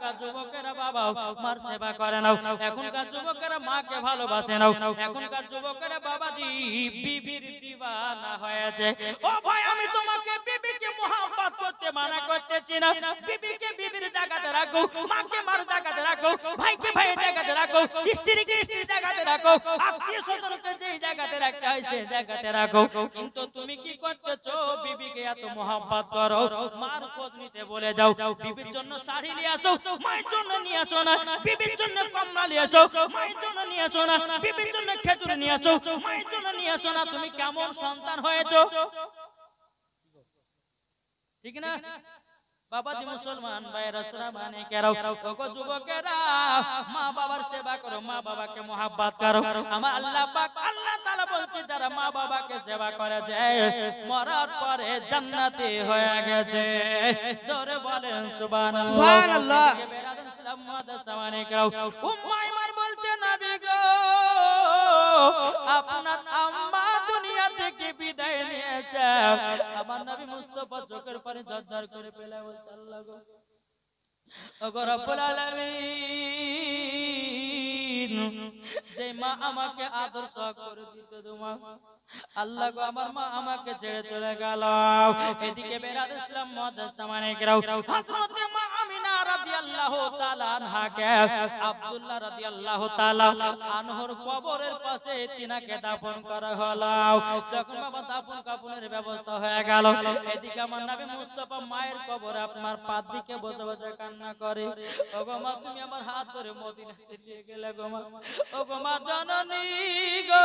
এখনকার যুবকেরা বাবা মার সেবা করে না, এখনকার যুবকেরা মাকে ভালোবাসে না, এখনকার যুবকেরা বাবাজি বিবির দিওয়ানা হয়েছে। ও ভাই আমি তোমাকে বিবিকে মোহাব্বত করতে মানা করতেছি না, বিবিকে বিবির জায়গাতে রাখো, মাকে মার জায়গাতে রাখো, ভাইকে ভাইয়ের জায়গাতে রাখো, স্ত্রীকে স্ত্রীর জায়গাতে রাখো, আত্মীয় স্বজনকে যেই জায়গাতে রাখতে হয় সেই জায়গাতে রাখো। কিন্তু তুমি কি করতেছো, বিবিকে এত মোহাব্বত করো, মার খোঁজ নিতে বলে যাও, বিবির জন্য শাড়ি নিয়ে আসো, মায়ের জন্য নিয়ে আসো না, বিবির জন্য কমলা নিয়ে আসো, মায়ের জন্য নিয়ে আসো না, বিবির জন্য খেজুর নিয়ে আসো, মায়ের জন্য নিয়ে আসো না। তুমি কেমন সন্তান হয়েছো? ঠিক না বাবাজি? মুসলমান ভাইরা সোনা মানে কেরাও, ওগো যুবকেরা মা বাবার সেবা করো, মা বাবাকে মোহাব্বত করো। আমার আল্লাহ পাক আল্লাহ তাআলা বলছে যারা মা বাবাকে সেবা করেছে মরার পরে জান্নাতি হয়ে গেছে। জোরে বলেন সুবহানাল্লাহ সুবহানাল্লাহ। বেরাদান ইসলাম মুআদ্দাস জামানে কেরাও, উম্মে আইমান বলছে নবী গো আপনার আম্মা দুনিয়া থেকে বিদায় নিয়েছে। আমার নবী মুস্তাফা চোখের পানি ঝরঝর করে ফেলে বলছে আল্লাহ গো ওগো রব্বুল আলামিন, যে মা আমাকে আদর্শ করে দিত তোমা আল্লাহ গো আমার মা আমাকে ছেড়ে চলে গেল। এদিকে বেরাদান ইসলাম মুআদ্দাস জামানে কেরাও, হযরত মা আমিনা রাদিয়াল্লাহু তাআলা আনহাকে আব্দুল্লাহ রাদিয়াল্লাহু তাআলা আনহর কবরের পাশে তিনাকে দাফন করা হলো। যখন বাবা দাফন কাফনের ব্যবস্থা হয়ে গেল, এদিকে আমার নবী মুস্তাফা মায়ের কবরে আপনার পাদ দিকে বসে বসে কান্না করে। ওগো মা তুমি আমার হাত ধরে মদিনাতে নিয়ে গেলে গো মা, ওগো মা জননী গো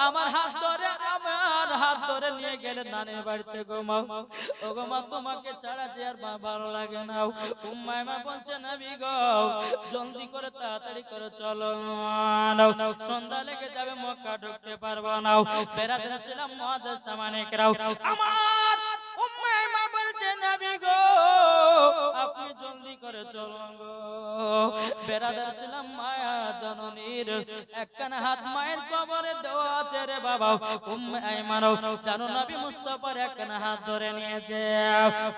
আমার হাত ধরে নিয়ে গেলে নানের বাড়িতে গো মা। ওগো মা তোমাকে ছাড়া যে আর ভালো লাগে না। উম্মে আইমান বলছে নবী গো জলদি করে তাড়াতাড়ি করে চলো, সন্ধ্যা লেগে যাবে, মক্কা ঢুকতে পারবো না। বেরাদান ইসলাম মুআদ্দাস জামানে কেরাও, আমার উম্মে আইমান বলছে নবী গো আপনি জলদি করে চলো গো। বেরাদান ইসলাম মায়া জননীর একখানা হাত মায়ের কবরে দেওয়া আছে রে বাবা। উম্মে আইমানও জানো নবী মুস্তাফার একখানা হাত ধরে নিয়েছে,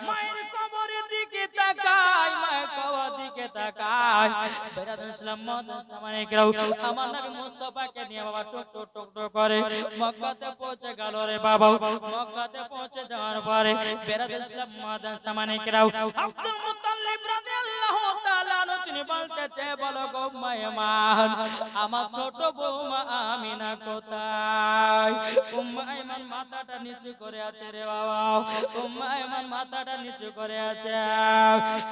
মায়ের কবরের দিকে তাকায়, মায়ের কবরের দিকে তাকায়। বেরাদান ইসলাম মুআদ্দাস জামানে কেরাও, আমার নবী মুস্তাফাকে নিয়ে বাবা টুক টুক টুক টুক করে মক্কাতে পৌঁছে গেল রে বাবা। মক্কাতে পৌঁছে যাওয়ার পরে বেরাদান ইসলাম মুআদ্দাস জামানে কেরাও আব্দুল মুত্তালিব রাদিয়াল্লাহু তাআলা তিনি বলতেছে বলো গো মায়ামান আমার ছোট বৌমা আমিনা কোথায়? উম্মে আইমান মাথাটা নিচু করে আছে রে বাবা, উম্মে আইমান মাথাটা নিচু করে আছে।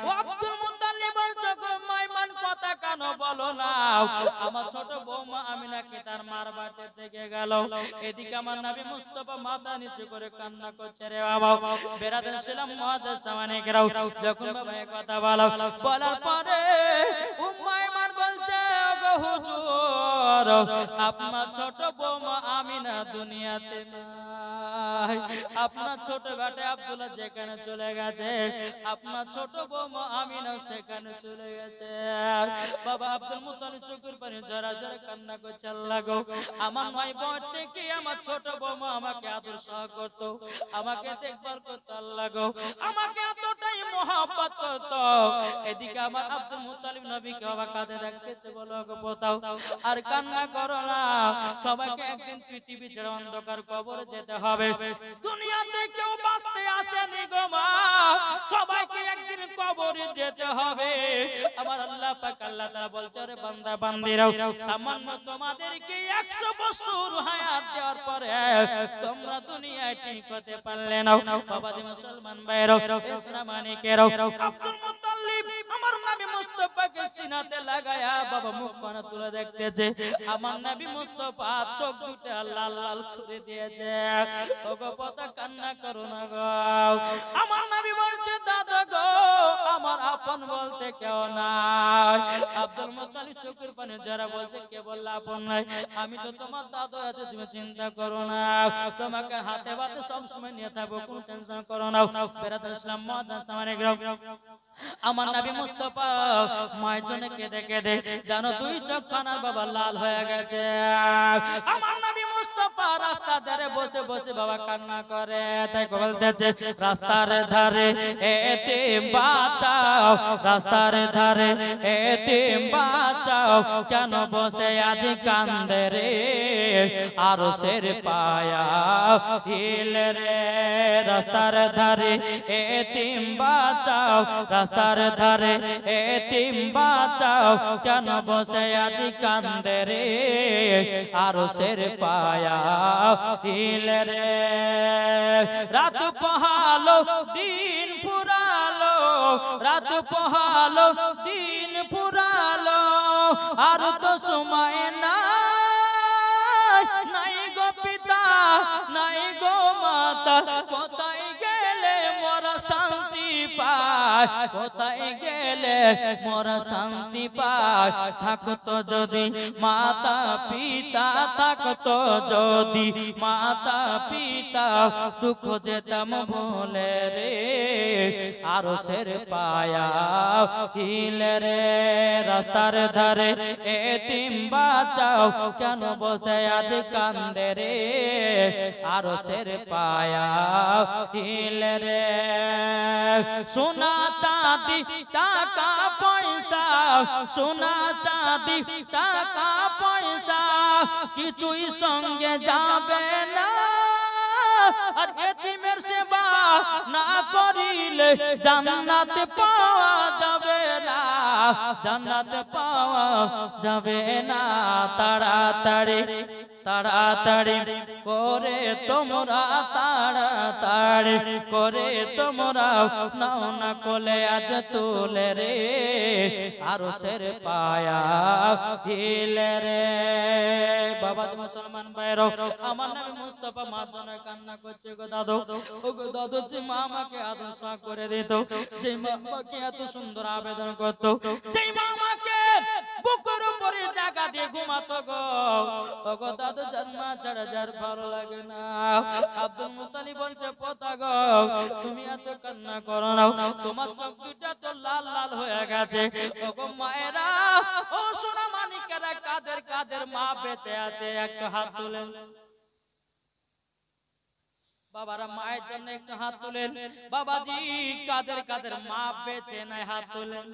ও আব্দুল মুত্তালিব বলছে গো মায়ামান কথা কেন বলো না, আমার ছোট বৌমা আমিনাকে তার মার বাড়িতে থেকে গেল। এদিকে আমার নবী মুস্তাফা মাথা নিচু করে কান্না করছে রে বাবা। বেরাদান ইসলাম মুআদ্দাস জামানে কেরাও যখন বাবা এই কথা বলার পরে উম্মে আইমান বলছে ওগো হুজুর আপনার ছোট বৌমা আমিনা দুনিয়াতে নাই, আপনার ছোট বেটা আব্দুল্লাহ যেখানে চলে গেছে আপনার ছোট বৌমা আমিনা সেখানে চলে গেছে। বাবা আব্দুল মুত্তালিব চোখের পানি ঝরা ঝরা কান্না করছে আল্লাহ গো আমার নয় বয়স থেকে আমার ছোট বৌমা আমাকে আদর্শ করত, আমাকে দেখভাল করত আল্লাহ গো, আমাকে এতটাই মহব্বত করত। এদিকে আমার আব্দুল মুত্তালিব নবীকে বাবা কাঁধে রাখতেছে, বলো গো পোতাও আর কান্না করো না, সবাইকে একদিন পৃথিবী ছেড়ে অন্ধকার কবরে যেতে হবে, দুনিয়াতে কেউ বাঁচতে আসেনি গো মা, সবাইকে একদিন কবরে যেতে হবে। আমার আল্লাহ পাক আল্লাহ তাআলা বলছে রে বান্দা বান্দিরাও সামান্য তোমাদেরকে 100 বছর হায়াত দেওয়ার পরে তোমরা দুনিয়ায় ঠিক হতে পারলে না। বাবাজি মুসলমান ভাইরাও ইসলাম মানিকেরাও আব্দুল মুত্তালিব আমার নবী মুস্তাফাকে সিনাতে লাগায়া বাবা মুখখানা তুলে দেখতেছে, আমার নবী মুস্তাফা চোখ দুটো লাল লাল করে দিয়েছে। ওগো পতা কান্না করো না গো, আমার নবী বলছে দাদা গো আমার আপন বলতে কেউ নাই। আব্দুল মুত্তালিব চোখের পানি যারা বলছে কে বলল আপন নাই, আমি তো তোমার দাদা আছে, তুমি চিন্তা করো না, তোমাকে হাতে বাতে সব সময় নিয়ে থাকবো, কোনো টেনশন করো না। বেরাদান ইসলাম মুআদ্দাস জামানে কেরাও আমার নবী মুস্তাফা মায়ের জন্য কেঁদে কেঁদে জানো দুই চোখখানা বাবা লাল হয়ে গেছে। আমার নবী মুস্তাফা রাস্তার ধারে বসে বসে বাবা কান্না করে, তাই বলতেছে রাস্তার ধারে এতিম বাঁচাও রাস্তার ধারে এতিম বাঁচাও কেন বসে আজ কান্দে রে আরশের পায়া হিল রে রাস্তার ধারে এতিম বাঁচাও রাস্তার ধারে এতিম বাঁচাও কেন বসে আজ কান্দে রে আরশের পায়া হিল রে রাত পোহালো দিন ফুরালো রাত পোহালো দিন ফুরালো আর তো সময় নাই গো পিতা নাই গো মাতা কোথায় গেলে মোরা শান্তি পায় কোথায় গেলে মোরা শান্তি পায় থাকতো যদি মাতা পিতা থাকতো যদি মাতা পিতা দুঃখ যেতাম ভুলে রে আরশের পায়া হিলে রে রাস্তার ধারে এতিম বাঁচাও কেন বসে আজ কান্দে রে আরশের পায়া হিলে রে সোনা চাঁদি টাকা পয়সা সোনা চাঁদি টাকা পয়সা কিছুই সঙ্গে যাবে না আর এতিমের সেবা না করিলে জান্নাত পাওয়া যাবে না জান্নাত পাওয়া যাবে না তাড়াতাড়ি তাড়াতাড়ি করে তোমরা তাড়াতাড়ি করে তোমরা নাও না কোলে আজ তুলে রে আরশের পায়া হিলে রে বাবা মুসলমান ভাইরা আমার নবী মুস্তাফা মার জন্য কান্না করছে গো দাদু ও গো দাদু যে মা আমাকে আদর্শ করে দিত যে মা আমাকে এত সুন্দর আবেদন করত যে মা আমাকে বুকের উপরে জায়গা দিয়ে ঘুমাতো গো ও গো দাদু জন্ম ছাড়া যার ভালো লাগে না আব্দুল মুত্তালিব বলছে পোতা গো তুমি এত কান্না করো না তোমার চোখ দুটো তো লাল লাল হয়ে গেছে ও গো মায়েরা ও সোনা মানিকেরা কাদের কাদের মা বেঁচে আছে একটা হাত তুলেন বাবারা মায়ের জন্য একটু হাত তুলেন বাবাজি কাদের কাদের মা বেঁচে নাই হাত তুলেন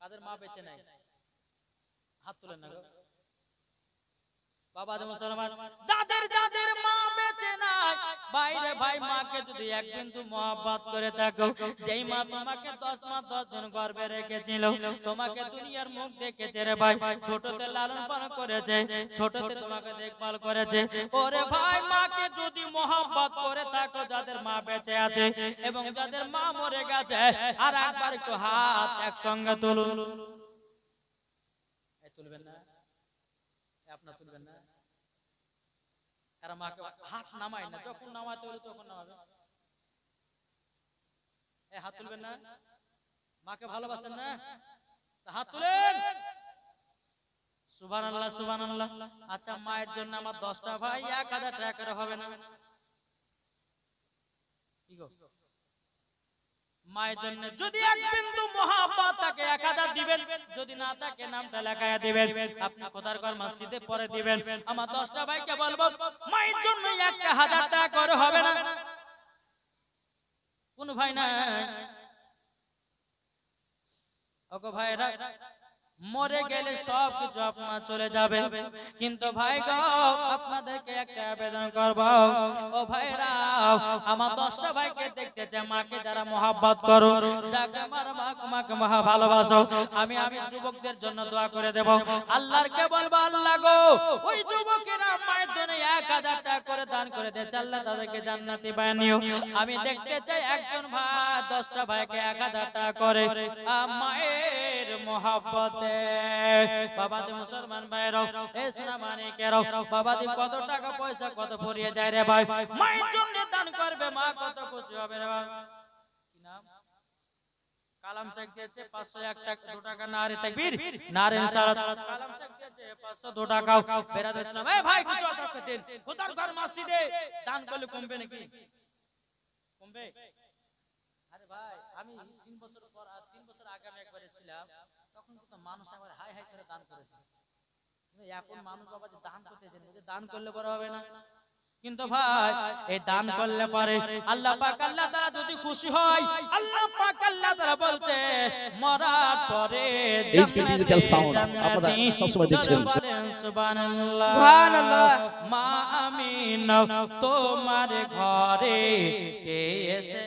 কাদের মা বেঁচে নাই হাত তুলেন না গো বাবা মুসলমান যাদের যাদের মা বেঁচে নাই বাইরে ভাই মাকে যদি এক বিন্দু মহব্বত করে থাকো যেই মা তোমাকে 10 মাস 10 দিন গর্ভে রেখেছিল তোমাকে দুনিয়ার মুখ দেখেছে রে ভাই ছোটতে লালন পালন করেছে ছোটতে তোমাকে দেখভাল করেছে ওরে ভাই মাকে যদি মহব্বত করে থাকো যাদের মা বেঁচে আছে এবং যাদের মা মরে গেছে আর একবার একটু হাত একসঙ্গে তুলুন এই তুলবেন না আপনারা তুলবেন না এরা মাকে হাত নামায় না যখন নামাতে বলে তখন নামাবে এই হাত তুলবেন না মাকে ভালোবাসেন না হাত তুলেন সুবহানাল্লাহ সুবহানাল্লাহ আচ্ছা মায়ের জন্য আমার 10টা ভাই 1000 টাকা করে হবে না কি গো মায়ের জন্য যদি এক বিন্দু মহব্বত থাকে 1000 দিবেন যদি না থাকে নামটা লেখায়া দিবেন আপনি খোদার ঘর মসজিদে পরে দিবেন আমার 10টা ভাইকে বলবো মায়ের জন্য 1000 টাকা করে হবে না কোন ভাই না ওগো ভাইরা মরে গেলে সব কিছু আপনার চলে যাবে কিন্তু ভাই গো আপনাদেরকে একটা আবেদন করব ও ভাইরা আমার 10টা ভাইকে দেখতে চাই মাকে যারা মহব্বত করো যাকে আমার মাকে মহা ভালোবাসো আমি যুবকদের জন্য দোয়া করে দেব আল্লাহরকে বলবো আল্লাহ গো ওই যুবকেরা মায়ের জন্য 1000 টাকা করে দান করে দেয় আল্লাহ তাদেরকে জান্নাতি বানিও আমি দেখতে চাই একজন ভাই 10টা ভাইকে 1000 টাকা করে মায়ের মহব্বতে বাবাজি মুসলমান ভাইরা এ সোনা মানিকেরা বাবাজি কত টাকা পয়সা কত পরিয়ে যায় রে ভাই মায়ের জন্য দান করবে মা কত খুশি হবে রে ভাই কি নাম কালাম শেখ দিয়েছে 501 টাকা 2 টাকা নারে তাকবীর নারে ইনশাআল্লাহ কালাম শেখ দিয়েছে 500 2 টাকা বেরাদর ইসলাম এই ভাই কিছু টাকা দেন খোদার ঘর মসজিদে দান করলে কমবে নাকি কমবে আরে ভাই আমি 3 বছর পর আর 3 বছর আগে আমি একবার এসেছিলাম তখন তো মানুষ আমার হাই হাই করে দান করেছে এখন মানুষ বাবা যে দান করতে চায় দান করলে বড় হবে না কিন্তু ভাই এই দান করলে পারে আল্লাহ পাক আল্লাহ তাআলা যদি খুশি হয় আল্লাহ পাক আল্লাহ তাআলা বলছে মরার পরে এইচপি ডিজিটাল সাউন্ড আপনারা সব সময় দেখছেন। সুবহানাল্লাহ সুবহানাল্লাহ। মা আমিনা তোমার ঘরে কে এসে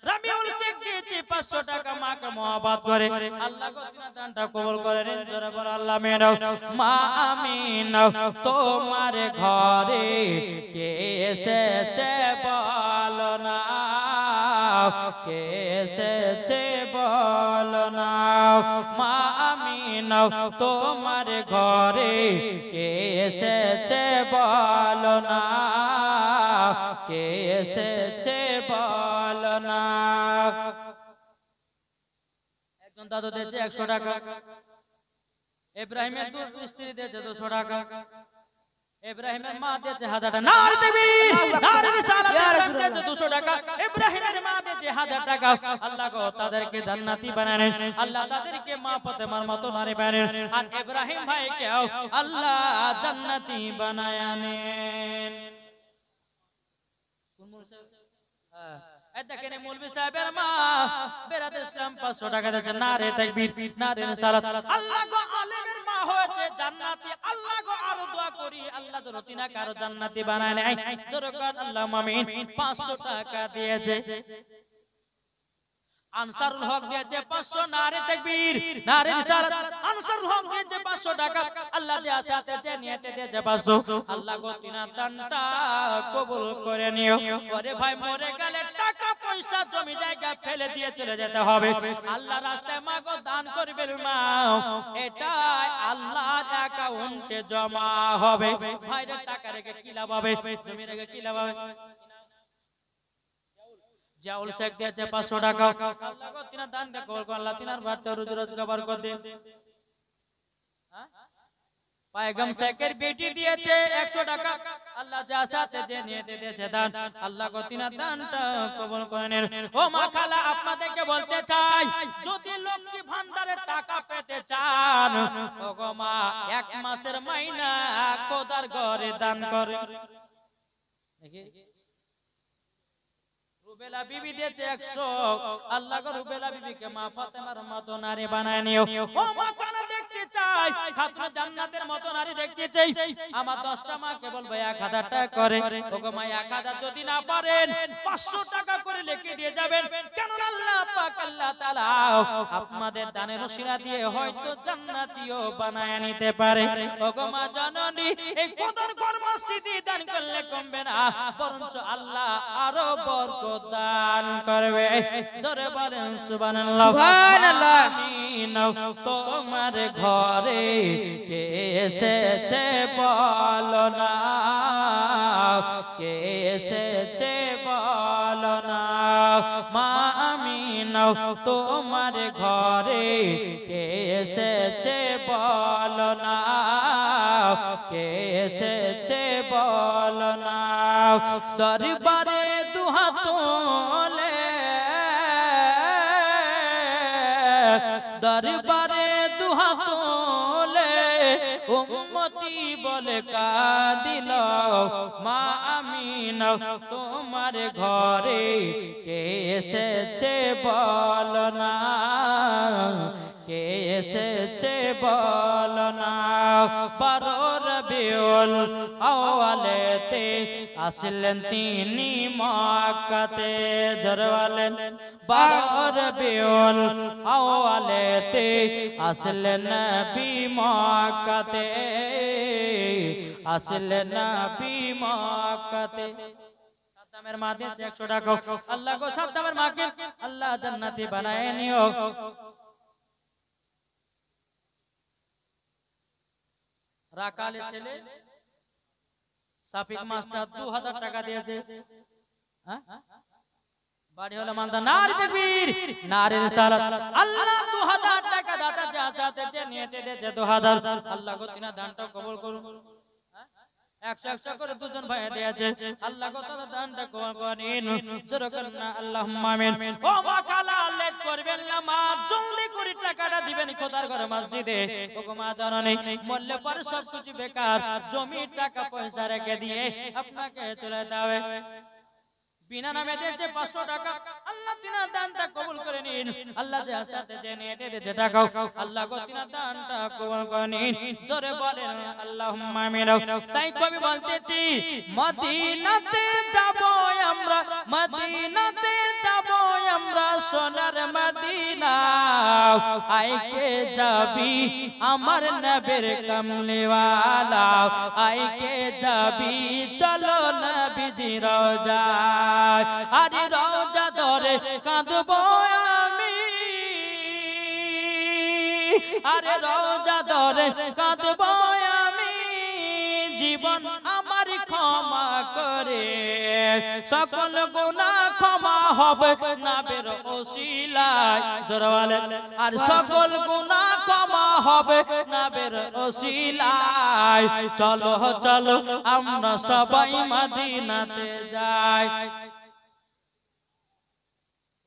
রাবিউল শেখ দিয়েছে 500 টাকা মাকে মহব্বত করে আল্লাহ গো তিনা দানটা কবুল করে নিন জোরে বল আল্লাহ মেরাও মা আমিনা তোমার ঘরে কে এসেছে বলো না কে এসেছে বলো না মা আমিনা তোমার ঘরে কে এসেছে বলো না কে এসেছে বলো না একজন দাদু দিয়েছে 100 টাকা ইব্রাহিমের স্ত্রী দিয়েছে 200 টাকা ইব্রাহিমের মা দিয়েছে 1000 টাকা নারে তাকবীর নারে রিসালাত দিয়েছে 200 টাকা ইব্রাহিমের মা দিয়েছে 1000 টাকা আল্লাহ গো তাদেরকে জান্নাতি বানালেন আল্লাহ তাদেরকে মা ফাতেমার মতো নারী বানালেন আর ইব্রাহিম ভাইকেও আল্লাহ জান্নাতি বানায়ানেন কোন মুরশিদ এই দেখেন মৌলভী সাহেবের মা বেরাদুল ইসলাম 500 টাকা দিয়েছে নারে তাকবীর নারে রিসালাত আল্লাহ গো আলেমের মা হয়েছে জান্নাতি আল্লাহ গো আরো দোয়া করি আল্লাহ তো রতিনা কারো জান্নাতি বানায় নাই জোরে কর আল্লাহুম্মা আমিন 500 টাকা দিয়েছে আনসারুল হক দিয়েছে 500 নারে তাকবীর নারে রিসালাত আনসারুল হক দিয়েছে 500 টাকা আল্লাহ যে আসাতে যে নিয়তে দিয়েছে 500 আল্লাহ গো তিনা দানটা কবুল করে নিও ওরে ভাই মরে গেলে টাকা পয়সা জমি জায়গা ফেলে দিয়ে চলে যেতে হবে আল্লাহ রাস্তায় মা গো দান করবেন মা এটাই আল্লাহর অ্যাকাউন্টে জমা হবে ভাইরে টাকা রেখে কি লাভ হবে জমি রেখে কি লাভ হবে জাউল শেখ দিয়েছে 500 টাকা আল্লাহ গো তিনা দানটা কবুল করে আল্লাহ তিনার ভাতে রোজি রোজগার বরকত দিন পায়গম শেখের বেটি দিয়েছে 100 টাকা আল্লাহ যা চাচ্ছে যে নিয়তে দিয়েছে দান আল্লাহ গো তিনার দানটা কবুল করে নেন ও মা খালা আপনাদেরকে বলতে চাই যদি লক্ষ্মী ভান্ডারের টাকা পেতে চান ও গো মা এক মাসের মাইনা খোদার ঘরে দান করে দেখি রুবেলা বিবি দিয়েছে 100 আল্লাহ গো রুবেলা বিবিকে মা ফাতেমার মতো নারী বানায় নিও ও মা কানা দেখতে চাই খাতুন জান্নাতের মতো নারী দেখতে চাই আমার 10টা মাকে বলবো 1000 টাকা করে ওগো মা 1000 যদি না পারেন 500 টাকা করে লিখে দিয়ে যাবেন কেন আল্লাহ পাক আল্লাহ তাআলা আপনাদের দানের ওসিলা দিয়ে হয়তো জান্নাতীও বানায় নিতে পারে ওগো মা জননী এই কদর ঘর মসজিদে দান করলে কমবে না বরঞ্চ আল্লাহ আরো বরকত দান করবে জোরে বলেন সুবহানাল্লাহ সুবহানাল্লাহ আমিন তোমার ঘরে কে এসেছে বলো না কে এসেছে বলো না মা আমিন তোমার ঘরে কে এসেছে বলো না কে এসেছে বলো না দরবারে দুহাত তোলে দরবারে দুহাত তোলে উম্মতি বলে কাঁদিল মা আমিনা তোমার ঘরে কে এসেছে বলো না কে এসেছে বলো না 12 রবিউল আউয়ালেতে আসলেন তিনি মক্কাতে জোরে বলেন 12 রবিউল আউয়ালেতে আসলেন নবী মক্কাতে আসলেন নবী মক্কাতে সাদ্দামের মা দিয়েছে 100 টাকা আল্লাহ গো সাদ্দামের মাকে আল্লাহ জান্নাতি বানায় নিও রাকালের ছেলে সাফিক মাস্টার 2000 টাকা দিয়েছে হ্যাঁ বাড়ি হলো মানদা নারে তাকবীর নারে রিসালাত আল্লাহ 2000 টাকা দাতা যা সাথে যে নিয়তে দিয়েছে 2000 আল্লাহ গো তিনা দানটা কবুল করুন 100 করে দুজন ভাই দিয়েছে আল্লাহ গো তাদের দানটা কবুল করেন জোরে করেন না আল্লাহুম্মা আমিন ও মা কালা লেট করবেন না মা জলদি করে টাকাটা দিবেন খোদার ঘরে মসজিদে, ওগো মা জননী মরলে পরে সব কিছু বেকার, জমি টাকা পয়সা রেখে দিয়ে আপনাকে চলে যাবে। বিনা নামে দিয়েছে 500 টাকা, আল্লাহ তিনার দানটা কবুল করে নিন। আল্লাহ যে আসাতে যে নিয়ে দিয়েছে টাকা, আল্লাহ গো তিনার দানটা কবুল করে নিন। জোরে বলেন আল্লাহুম্মা আমিন। তাই কবি বলতেছি মদিনাতে যাব আমরা, মদিনাতে যাব আমরা, সোনার মদিনা আইকে যাবি আমার নবীর কমলিওয়ালা, আইকে যাবি চলো নবীজি রওজা, আরে রওজা ধরে কাঁদবো আমি, আরে রওজা ধরে কাঁদবো আমি, জীবন আমার ক্ষমা করে, সকল গুনাহ ক্ষমা হবে নবীর ওসিলায়, জোরে বলেন, আর সকল গুনাহ ক্ষমা হবে নবীর ওসিলায়। চলো চলো আমরা সবাই মদিনাতে যাই।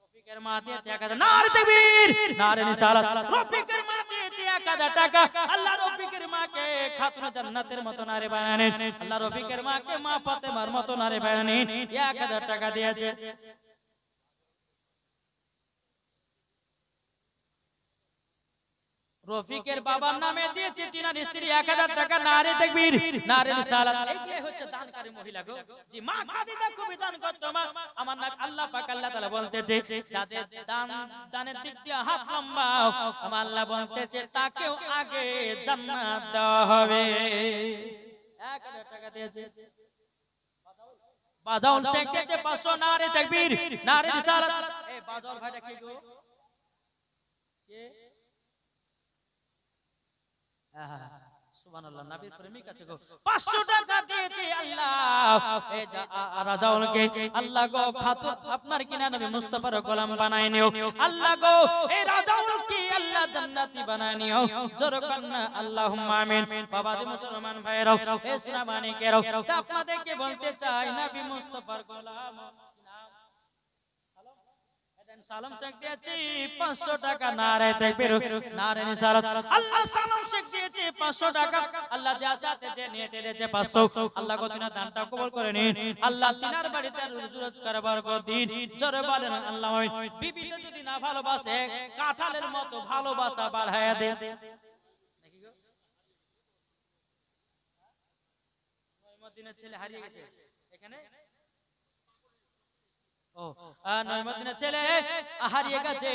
রফিকের মা দিয়েছে 1000, নারে তাকবীর, নারে রিসালাত। রফিকের মা দিয়েছে 1000 টাকা, আল্লাহ রফিকের মাকে খাতুন জান্নাতের মতো নারী বানালেন, আল্লাহ রফিকের মাকে মা ফাতেমার মতো নারী বানালেন, 1000 টাকা দিয়েছে। রফিকের বাবার নামে দিয়েছে তিনার স্ত্রী 1000 টাকা, নারে তাকবীর, নারে রিসালাত। এই হচ্ছে দানকারী মহিলা গো, জি মা খাদিজা খুবই দান করতো। মা আমার নাম আল্লাহ পাক আল্লাহ তাআলা বলতেছে যাদের দানের দিক দিয়ে হাত লম্বা, আমার আল্লাহ বলতেছে তাকেও আগে জান্নাত দেওয়া হবে। 1000 টাকা দিয়েছে। বাজাউল শেখ দিয়েছে 500, নারে তাকবীর, নারে রিসালাত। এই বাজাউল ভাইটা কি গো? কে? সুবহানাল্লাহ, নবীর প্রেমিক আছে গো। 500 টাকা দিয়েছে আল্লাহ এই রাজাউলকে, আল্লাহ গো খাতুন আপনার কিনা নবী মুস্তাফার গোলাম বানায় নিও, আল্লাহ গো এই রাজাউলকে আল্লাহ জান্নাতি বানায় নিও, জোরে কান্না আল্লাহুম্মা আমিন। বাবাজি মুসলমান ভাইরাও, ইসলাম মানিকেরাও, তা আপনাদেরকে বলতে চাই নবী মুস্তাফার গোলাম সালাম শেখ দিয়েছে 500 টাকা, নারে তাকবীর, নারে রিসালাত। আল্লাহ সালাম শেখ দিয়েছে 500 টাকা, আল্লাহ যা চাতে যে নিয়ে দিয়েছে 500, আল্লাহ গো তিনার দানটা কবুল করে নিন, আল্লাহ তিনার বাড়িতে রোজগার বরকত দিন, জোরে বলেন আল্লাহ আমিন। বিবিটা যদি না ভালোবাসে কাঁঠালের মতো ভালোবাসা বাড়ায়া দেন। নাকি গো মদিনার ছেলে হারিয়ে গেছে এখানে, নয়মদিনের ছেলে হারিয়ে গেছে,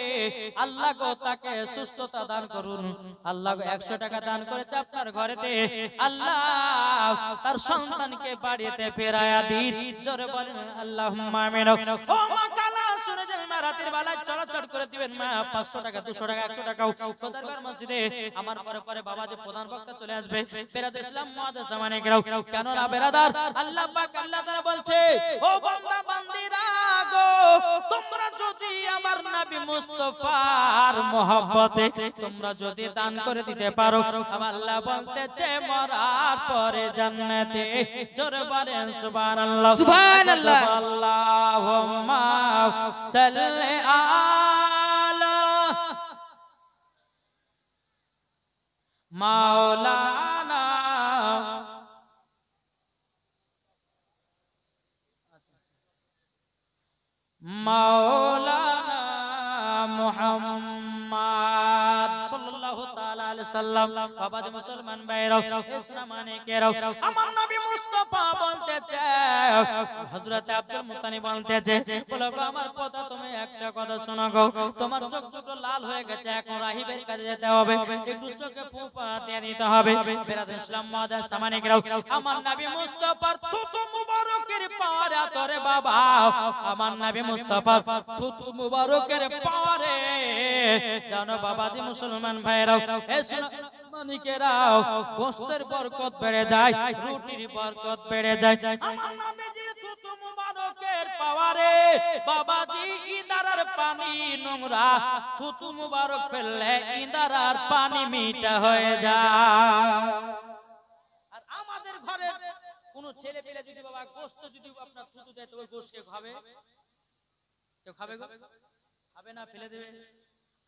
আল্লাহ গো তাকে সুস্থতা দান করুন, আল্লাহ গো 100 টাকা দান করেছে আপনার ঘরেতে, আল্লাহ তার সন্তানকে বাড়িতে ফেরায়া দিন, জোরে বলেন আল্লাহুম্মা আমিন। ও মা কালা শুনে যাবেন মা, রাতের বেলায় চলাচল করে দিবেন মা, 500 টাকা 200 টাকা 100 টাকাও খোদারঘর মসজিদে আমার পরে পরে বাবা যে প্রধান বক্তা চলে আসবে, বেরাদ ইসলাম মুআদ্দাস জামানে কেরাও, কেন না বেরাদার আল্লাহ পাক আল্লাহ তাআলা বলছে ও বান্দা বান্দিরা গো, তোমরা যদি আমার নবী মুস্তাফার মহব্বতে তোমরা যদি দান করে দিতে পারো, আমার আল্লাহ বলতেছে মরার পরে জান্নাতে, জোরে বলেন সুবহানাল্লাহ, সুবহানাল্লাহ। আল্লাহুম্মা সাল্লি আলা মাওলানা মাওলানা মুহাম্মদ সাল্লাল্লাহু তাআলা আলাইহি সাল্লাম। বাবাজি মুসলমান ভাইরাও, ইসলাম মানিকেরাও, আমার নবী মুস্তাফা বলতেছে, হযরত আব্দুল মুত্তালিব বলতেছে, বলো গো আমার কথা তুমি একটা কথা শোনো গো, তোমার চোখ দুটো লাল হয়ে গেছে, এখন রাহিবের কাছে যেতে হবে, একটু চোখে ফুপা দিয়ে নিতে হবে। বেরাদুল ইসলাম মুআদ্দাস মানিকেরাও, আমার নবী মুস্তাফার থুতু মুবারকের পাওয়ারে তোরে বাবা, আমার নবী মুস্তাফার থুতু মুবারকের পাওয়ারে জানো বাবাজি মুসলমান ভাইরাও, মানিকেরাও, গোশতের বরকত বেড়ে যায়, রুটির বরকত বেড়ে যায়, আমার নবীজির থুতু মুবারকের পাওয়ারে বাবাজি ইদারার পানি নোংরা, থুতু মুবারক ফেললে ইদারার পানি মিঠা হয়ে যায়। আর আমাদের ঘরে কোন ছেলে পেলে যদি বাবা গোশত যদি আপনার থুতু দেয়, তো ওই গোশত কে খাবে? কেউ খাবে গো? খাবে না, ফেলে দেবে।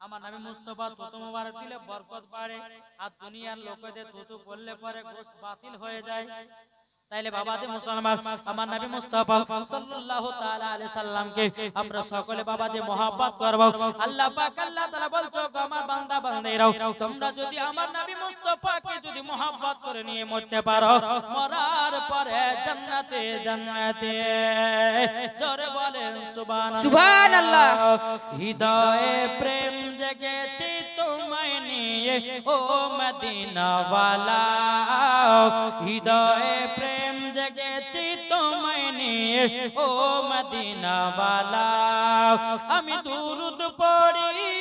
আমার নবী মুস্তাফা থুতু মুবারক দিলে বরকত বাড়ে, আর দুনিয়ার লোকেদের থুতু পড়লে পরে গোশ বাতিল হয়ে যায়। তাইলে বাবাজি মুসলমান, আমার নবী মুস্তাফা সাল্লাল্লাহু তাআলা আলাইহি সাল্লামকে আমরা সকলে বাবাজি মহব্বত করব। আল্লাহ পাক আল্লাহ তাআলা বলছো, আমার বান্দা বান্দিরাও তোমরা যদি আমার নবী মুস্তাফাকে যদি মহব্বত করে নিয়ে মরতে পারো, মরার পরে জান্নাতে জান্নাতে জোরে বলেন সুবহানাল্লাহ সুবহানাল্লাহ। হৃদয়ে প্রেম জেগেছে তোমায় নিয়ে ও মদিনা ওয়ালা, হৃদয়ে প্রেম জেগেছে তোমায় নিয়ে ও মদিনা ওয়ালা। আমি দুরুদ পড়ি,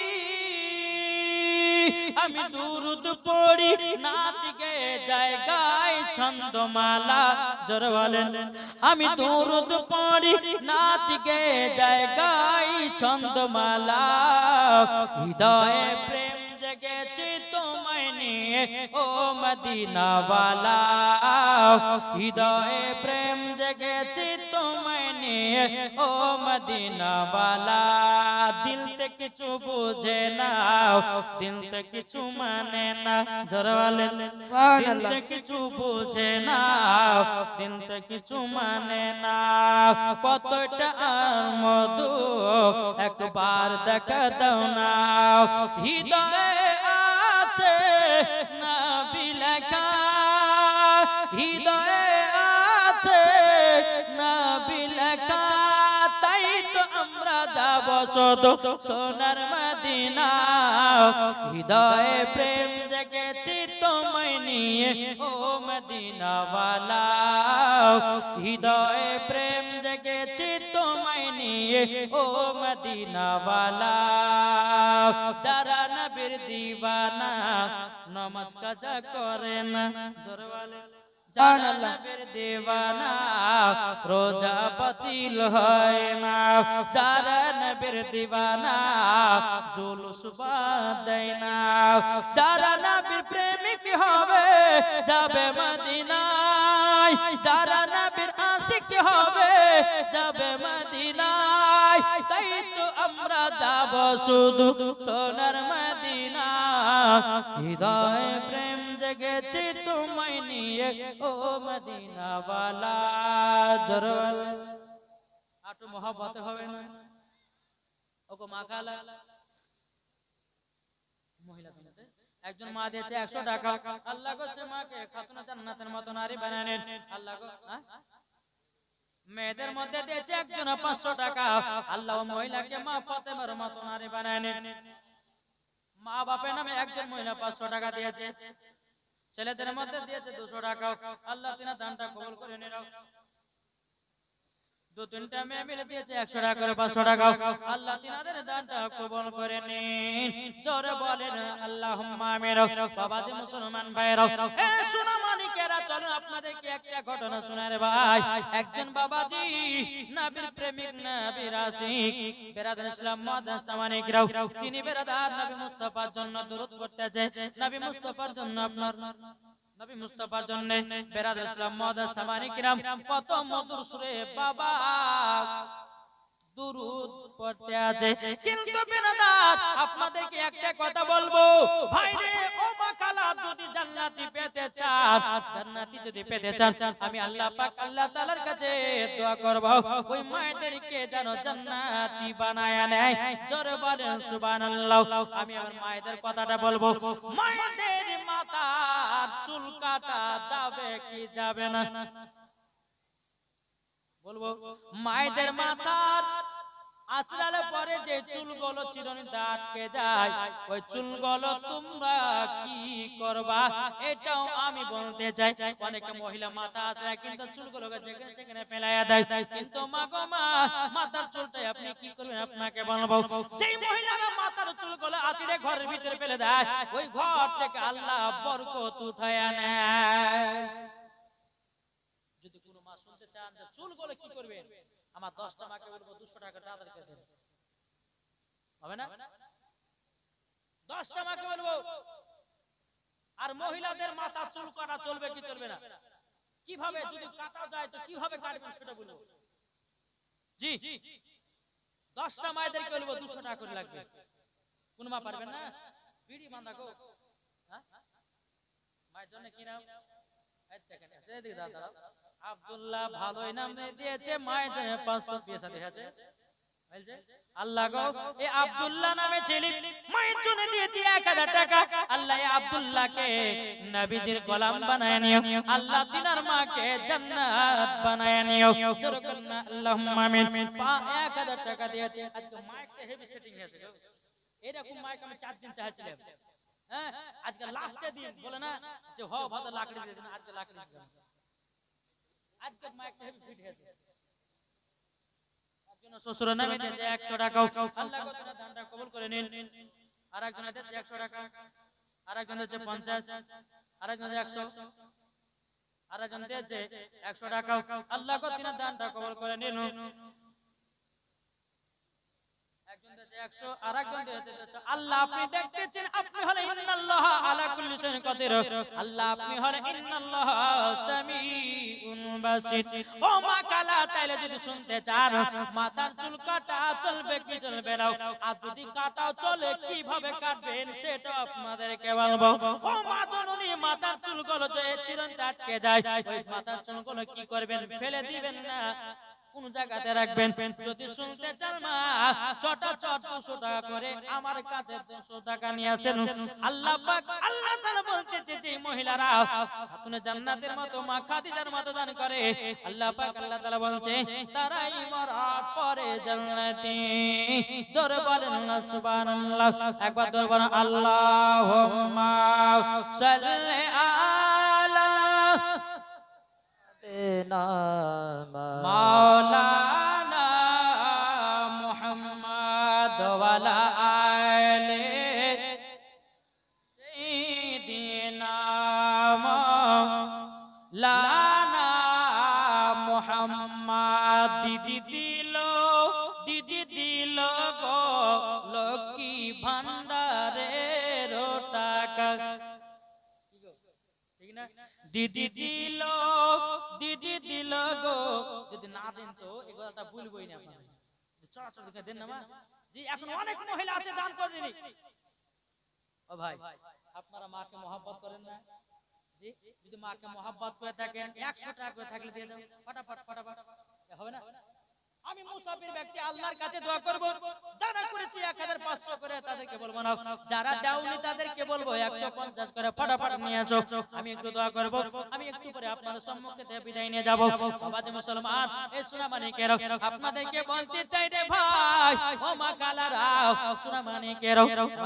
আমি দুরুদ পড়ি, নাত গেয়ে জায়গায় ছন্দমালা জোরে বলেন। আমি দুরুদ পড়ি, নাত গেয়ে জায়গায় ছন্দমালা। হৃদয়ে প্রেম জেগেছে তোমায় নিয়ে ও মদিনা ওয়ালা, হৃদয়ে প্রেম জেগেছে তোমায় নিয়ে ও মদিনা ওয়ালা। দিল তে কিছু বুঝে না, দিল তে কিছু মানে না জোরে বলেন। দিল তে কিছু বুঝে না, দিল তে কিছু মানে না। কতটা আর মধু একবার দেখা দাও না। হৃদয়ে আছে নবী লেখা, হৃদয়ে আছে নবী লেখা। তাই তো আমরা যাব শুধু সোনার মদিনা। হৃদয়ে প্রেম জেগেছে তোমায় নিয়ে ও মদিনা ওয়ালা, হৃদয়ে প্রেম জেগেছে তোমায় নিয়ে ও মদিনা ওয়ালা। যারা নবীর দিওয়ানা নামাজ কাজা করে না জোরে বলে। যারা নবীর দিওয়ানা রোজা বাতিল হয় না। যারা নবীর দিওয়ানা জুলুস বাদ দেয় না। যারা নবীর প্রেমিক হবে যাবে মদিনায়, যারা নবীর আশিক হবে যাবে মদিনায়। তাই তো আমরা যাব শুধু সোনার মদিনা। হৃদয়ে প্রেম জেগেছে তোমায় নিয়ে ও মদিনা ওয়ালা জোরে আটু মহব্বত হবে না। ওগো মা খালা মহিলা তোমাতে একজন মা দিয়েছে 100 টাকা। আল্লাহ গো সে মাকে খাতুনে জান্নাতের মতো নারী বানালেন। আল্লাহ গো মেয়েদের মধ্যে দিয়েছে একজন 500 টাকা। আল্লাহ মহিলাকে মা ফাতেমার মতো নারী বানালেন। মা বাপের নামে একজন মহিলা 500 টাকা দিয়েছে। ছেলেদের মধ্যে দিয়েছে 200 টাকা। আল্লাহ তিনার দানটা কবুল করে নিল। দু তিনটা মেয়ে মিলে দিয়েছে 100 টাকা করে 500 টাকা। আল্লাহ তিনাদের দানটা কবুল করে নিন জোরে বলেন আল্লাহুম্মা আমিন। বাবাজি মুসলমান ভাইরা, এ সোনা মানিকেরা, চলুন আপনাদেরকে একটা ঘটনা শোনারে ভাই। একজন বাবাজি নবীর প্রেমিক, নবীর আশিক, বেরাদার ইসলাম মুআদ্দাস সামানিকরা, তিনি বেরাদার নবী মুস্তাফার জন্য দরুদ পড়তে যায়। নবী মুস্তাফার জন্য আপনার নবী মুস্তাফার জন্য বেরাদার ইসলাম মুআদ্দাস সামানিকরা কত মধুর সুরে বাবা দুরুদ পড়তে আছে। কিন্তু বেরাদার আপনাদেরকে একটা কথা বলবো ভাই রে, ও মা খালা, যদি জান্নাতি পেতে চান, জান্নাতি যদি পেতে চান, আমি আল্লাহ পাক আল্লাহ তাআলার কাছে দোয়া করব ওই মায়েদেরকে যেন জান্নাতি বানায় নেয় জোরে বলেন সুবহানাল্লাহ। আমি আমার মায়েদের কথাটা বলবো, মায়েদের মাথার চুল কাটা যাবে কি যাবে না বলবো। মায়েদের মাথার আঁচড়ালে পরে যে চুলগুলো চিরুনিতে আটকে যায়, ওই চুলগুলো তোমরা কি করবা এটাও আমি বলতে চাই। অনেকে মহিলা মাথা আঁচড়ায় কিন্তু চুলগুলোকে যেখানে সেখানে ফেলাইয়া দেয়। কিন্তু মা গো মা, মাথার চুলটাই আপনি কি করবেন আপনাকে বলবো। যেই মহিলারা মাথার চুলগুলো আঁচড়ে ঘরের ভিতরে ফেলে দেয়, ওই ঘর থেকে আল্লাহ বরকত উঠায়া নেয়। যদি কোনো মা শুনতে চান যে চুলগুলো কি করবেন, আমার 10টা মাকে বলবো 200 টাকা তাদেরকে দেন, হবে না? 10টা মাকে বলবো। আর মহিলাদের মাথা চুল কাটা চলবে কি চলবে না, কিভাবে যদি কাটা যায় তো কিভাবে কাটবেন সেটা বলবো। জি 10টা মায়েদেরকে বলবো 200 টাকা করে লাগবে। কোন মা পারবেন না? বিড়ি বাঁধা গো, হ্যাঁ মায়ের জন্য কি নাম? এই দেখেন এদিকে দাদা, আব্দুল্লাহ ভালোই নাম দিয়েছে, মায়ের জন্য 500 পয়সা দিয়েছে। আল্লাহ গো, এই আব্দুল্লাহ নামে ছেলে মায়ের জন্য দিয়েছি 1000 টাকা। আল্লাহ এই আব্দুল্লাহকে নবীজির গোলাম বানায় নিও, আল্লাহ তিনার মাকে জান্নাত বানায় নিও। জোরে বলেন না আল্লাহুম্মা আমিন। 1000 টাকা দিয়েছি। আজকে মাইকটা হেভি সেটিং হয়েছে গো, এরকম মাইক আমি 4 দিন চাইছিলাম। হ্যাঁ আজকে লাস্টে দিন বলে না যে হ ভাত লাকড়ি দিয়ে দিন, আজকে লাকড়ি দিন, আজকে মাইকটা হেভি ফিট হয়েছে। শ্বশুর নামে দিয়েছে 100 টাকা, আল্লাহ গো তোমার দানটা কবুল করে নিন। আরেকজন দিয়েছে 100 টাকা, আরেকজন দিয়েছে 50, আরেকজন 100, আরেকজন দিয়েছে 100 টাকা, আল্লাহ গো তোমার দানটা কবুল করে নিন। একজন দিয়েছে 100, আরেকজন দিয়েছে 100। আল্লাহ আপনি দেখতেছেন, আপনি হলেন ইন্নাল্লাহা আলা কুল্লি শাইইন কাদির। আল্লাহ আপনি হলেন ইন্নাল্লাহা সামিউন বাসির। ও মা কালা, তাইলে যদি শুনতে চান মাথার চুল কাটা চলবে কি চলবে না, আর যদি কাটাও চলে কিভাবে কাটবেন সেটা আপনাদেরকে বলবো। ও মা জননী, মাথার চুলগুলো যে চিরঞ্জিত আটকে যায়, ওই মাথার চুলগুলো কি করবেন? ফেলে দিবেন না, কোন জায়গাতে রাখবেন। যদি শুনতে চান মা, চটাচট 200 টাকা করে আমার কাছে 200 টাকা নিয়ে আসেন। আল্লাহ পাক আল্লাহ তাআলা বলতেছে যে মহিলারা খাতুনে জান্নাতের মতো মা খাদিজার মতো দান করে, আল্লাহ পাক আল্লাহ তাআলা বলছে তারাই মরার পরে জান্নাতি। জোরে বলেন না সুবহানাল্লাহ। একবার জোরে বলেন আল্লাহুম্মা সাল্লি আলা মাওলানা মুহাম্মদ ওয়ালা আলে সাইয়্যিদিনা মাওলানা মুহাম্মদ। দিদি দিল গো লক্ষ্মী ভান্ডারের টাকা, ঠিক না? দিদি দিল গো, যদি না দেন তো এই কথাটা ভুলবই না আপনারা। চলাচল দেখে দেন না মা জি। এখন অনেক মহিলা আছে দান করে দিনি। ও ভাই, আপনারা মাকে মহব্বত করেন না জি? যদি মাকে মহব্বত করে থাকেন 100 টাকা করে থাকলে দিয়ে দাও, ফটাফট ফটাফট, হবে না? আমি মুসাফির ব্যক্তি, আল্লাহর কাছে দোয়া করব, যারা করেছি 1500 করে তাদেরকে বলবো না, যারা দাওনি তাদেরকে বলবো 150 করে ফটাফট নিয়ে আসো। আমি একটু দোয়া করব, আমি একটু পরে আপনাদের সম্মুখে বিদায় নিয়ে যাব। বাবাজি মুসলমান, এই সোনামানিকের আপনাদেরকে বলতে চাই রে ভাই, ও মা কালারা সোনামানিকের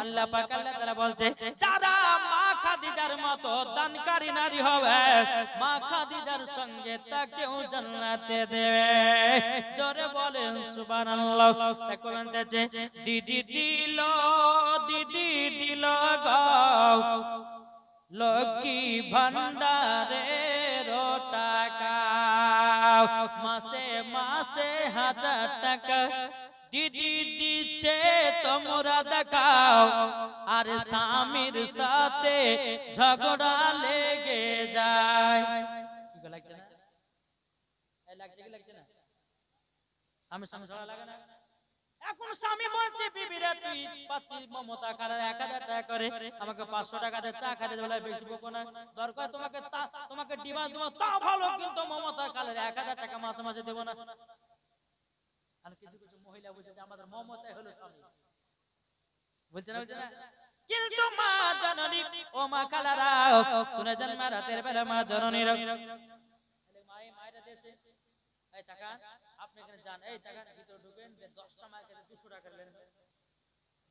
আল্লাহ পাক আল্লাহ তাআলা বলছে যারা মা খাদিজার মতো দানকারী নারী হবে, মা খাদিজার সঙ্গে তাকেও জান্নাতে দেবে। জোরে বলেন সুবহানাল্লাহ। দেখো বলতেছে দিদি দিল গো লক্ষ্মী ভান্ডারের টাকা, মাসে 1000 টাকা দিদি দিচ্ছে তোমরা দেখাও, আর স্বামীর সাথে ঝগড়া লেগে যায়। কি লাগছে না? লাগছে কি লাগছে না? আমি স্বামী ঝগড়া লাগে না? এখন স্বামী বলছে বিবিরা তুই পাচ্ছিস মমতা কালার 1000 টাকা করে, আমাকে 500 টাকা দে, চা খাতে বলে বেচবো না, দরকার তোমাকে ডিমান্ড দেবো তা ভালো, কিন্তু মমতা কালার 1000 টাকা মাসে মাসে দেব না। আর কিছু কিছু মহিলা বলছে যে আমাদের মমতাই হলো স্বামী, বলছে না কিন্তু মা জননী ও মা কালারা শুনেছেন মা রাতের বেলা মা জননীর মায়েরা দিয়েছে এই টাকা, আপনি এখানে যান, এই টাকা ভিতরে ঢুকেন, 10টা মাল খেতে 200 টাকা নেন,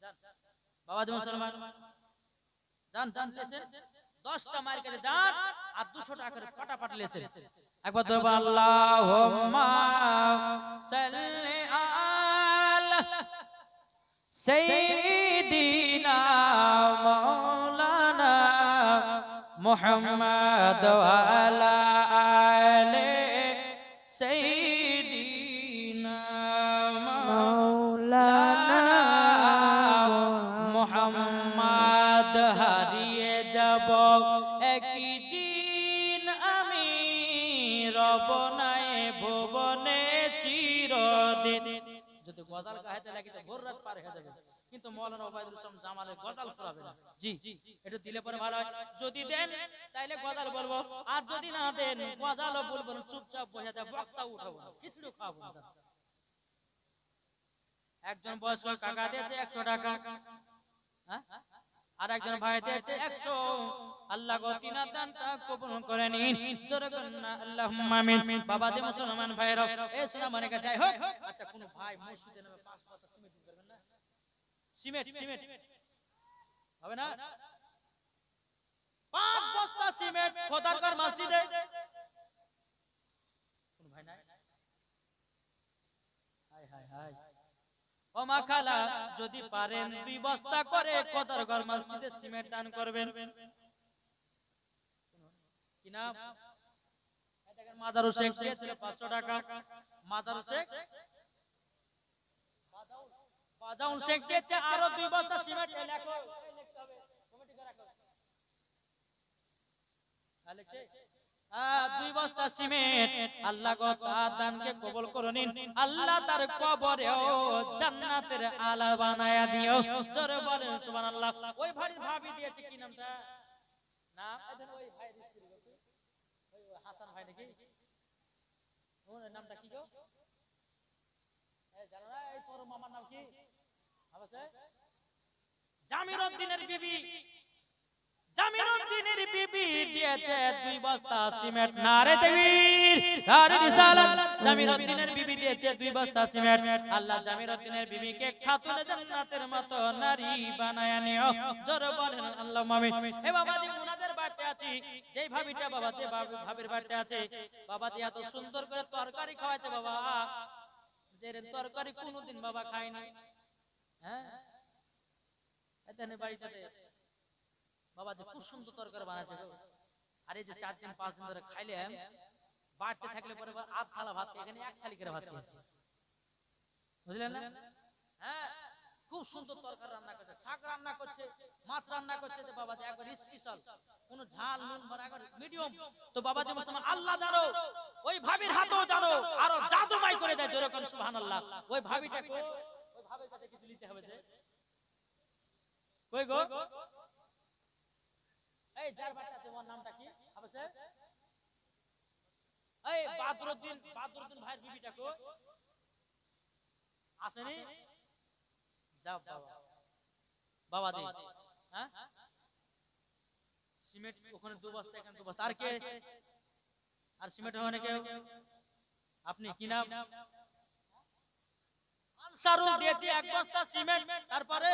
যান বাবাজি মুসলমান, যান লেছেন 10টা মাল খেতে যান, আর 200 টাকা করে ফটাফট লেছেন। একবার তো আল্লাহুম্মা সাল্লি আলা সাইয়্যিদিনা মাওলানা মুহাম্মদ ওয়া আলা আলি সাইয়্যিদিনা মাওলানা মুহাম্মদ। হারিয়ে যাব একদিন আমি, রব নাই ভুবনে চিরদিন। যদি গজাল গাইতে লাগি তো ভোর রাত পার হয়ে যাবে। কিন্তু মাওলানা ওবায়দুল ইসলাম জামালে গজাল পড়াবে না। জি এটা দিলে পরে ভালো হয়। যদি দেন তাইলে গজাল বলবো, আর যদি না দেন গজালও বলবো না, চুপচাপ বসে থাকবো, বক্তা উঠাবো না, খিচুড়ি খাওয়াবো না। একজন বয়স্ক কাকা দিয়েছে 100 টাকা, হ্যাঁ, আর একজন ভাই দিয়েছে 100। আল্লাহ গো তিনার দানটা কবুল করে নিন, জোরে করেন না আল্লাহুম্মা আমিন। বাবা যে মুসলমান ভাইরা, এই সুনামানে কা যাই হোক। আচ্ছা কোন ভাই মসজিদে নামে 5 বস্তা সিমেন্ট করবেন না? সিমেন্ট হবে না? 5 বস্তা সিমেন্ট খোদারগড় মসজিদে কোন ভাই নাই? হায় হায় হায়। ও মা খালা, যদি পারেন 2 বস্তা করে খোদারগড় মসজিদে সিমেন্ট দান করবেন। কি নাম? এটা মাদারু শেখ দিয়েছিল 500 টাকা। মাদারু শেখ বাদাউল শেখ দিয়েছে আরো 2 বস্তা সিমেন্ট। লেখো, লিখতে হবে, কমিটি করে রাখো। লিখছে 2 বস্তা সিমেন্ট। আল্লাহ গো তার দানকে কবুল করে নিন, আল্লাহ তার কবরেও জান্নাতের আলা বানায়া দিও, জোরে বলেন সুবহানাল্লাহ। ওই ভাবি দিয়েছে কি নামটা? নাম এদের ওই ভাই রিস্ত্রি গো, ওই হাসান ভাই নাকি? ওর নামটা কি গো? এই জানো না এই তোর মামার নাম কি? আছে জামির উদ্দিনের বিবি। জামির উদ্দিনের বিবি দিয়েছে 2 বস্তা সিমেন্ট। নারে তাকবীর, নারে রিসালাত। জামির উদ্দিনের বিবি দিয়েছে 2 বস্তা সিমেন্ট। আল্লাহ জামির উদ্দিনের বিবিকে খাতুনে জান্নাতের মতো নারী বানায়া নিও, জোরে বলেন আল্লাহুম্মা আমিন। এ বাবাজি মুনাদের বাড়িতে আছি, যেই ভাবিটা বাবা যে ভাবির বাড়িতে আছে, বাবাজি এত সুন্দর করে তরকারি খাওয়াইছে বাবা, যে তরকারি কোনোদিন বাবা খায়নি। হ্যাঁ এখানে বাড়িটাতে বাবা যে খুব সুন্দর তরকারি বানাচ্ছে গো। আর এই যে 4 দিন 5 দিন ধরে খাইলেন, বাড়তে থাকলে পরে আধ থালা ভাত, এখানে 1 থালি করে ভাত খেয়েছে, বুঝলেন না? হ্যাঁ খুব সুন্দর তরকারি রান্না করছে, শাক রান্না করছে, মাছ রান্না করছে, যে বাবা যে একবার স্পেশাল, কোনো ঝাল নুন ভরা একবার মিডিয়াম। তো বাবা যে মুসলমান আল্লাহ জানো, ওই ভাবির হাতও জানো আরো জাদুমাই করে দেয়, জোরে কোন সুবহানাল্লাহ। ওই ভাবিটাকে, ওই ভাবির কাছে কিছু নিতে হবে যে, কই গো? এই যার বাচ্চা আছে ওর নামটা কি? আবছে এই বাদরুদ্দিন ভাইয়ের বিবিটা কই? আসেনি? যাও বাবা দি, হ্যাঁ সিমেন্ট ওখানে 2 বস্তা, এখানে 2 বস্তা। আর কে? আর সিমেন্ট ওখানে কে? আপনি কি নাম? আনসারুল দিয়েছে 1 বস্তা সিমেন্ট। তারপরে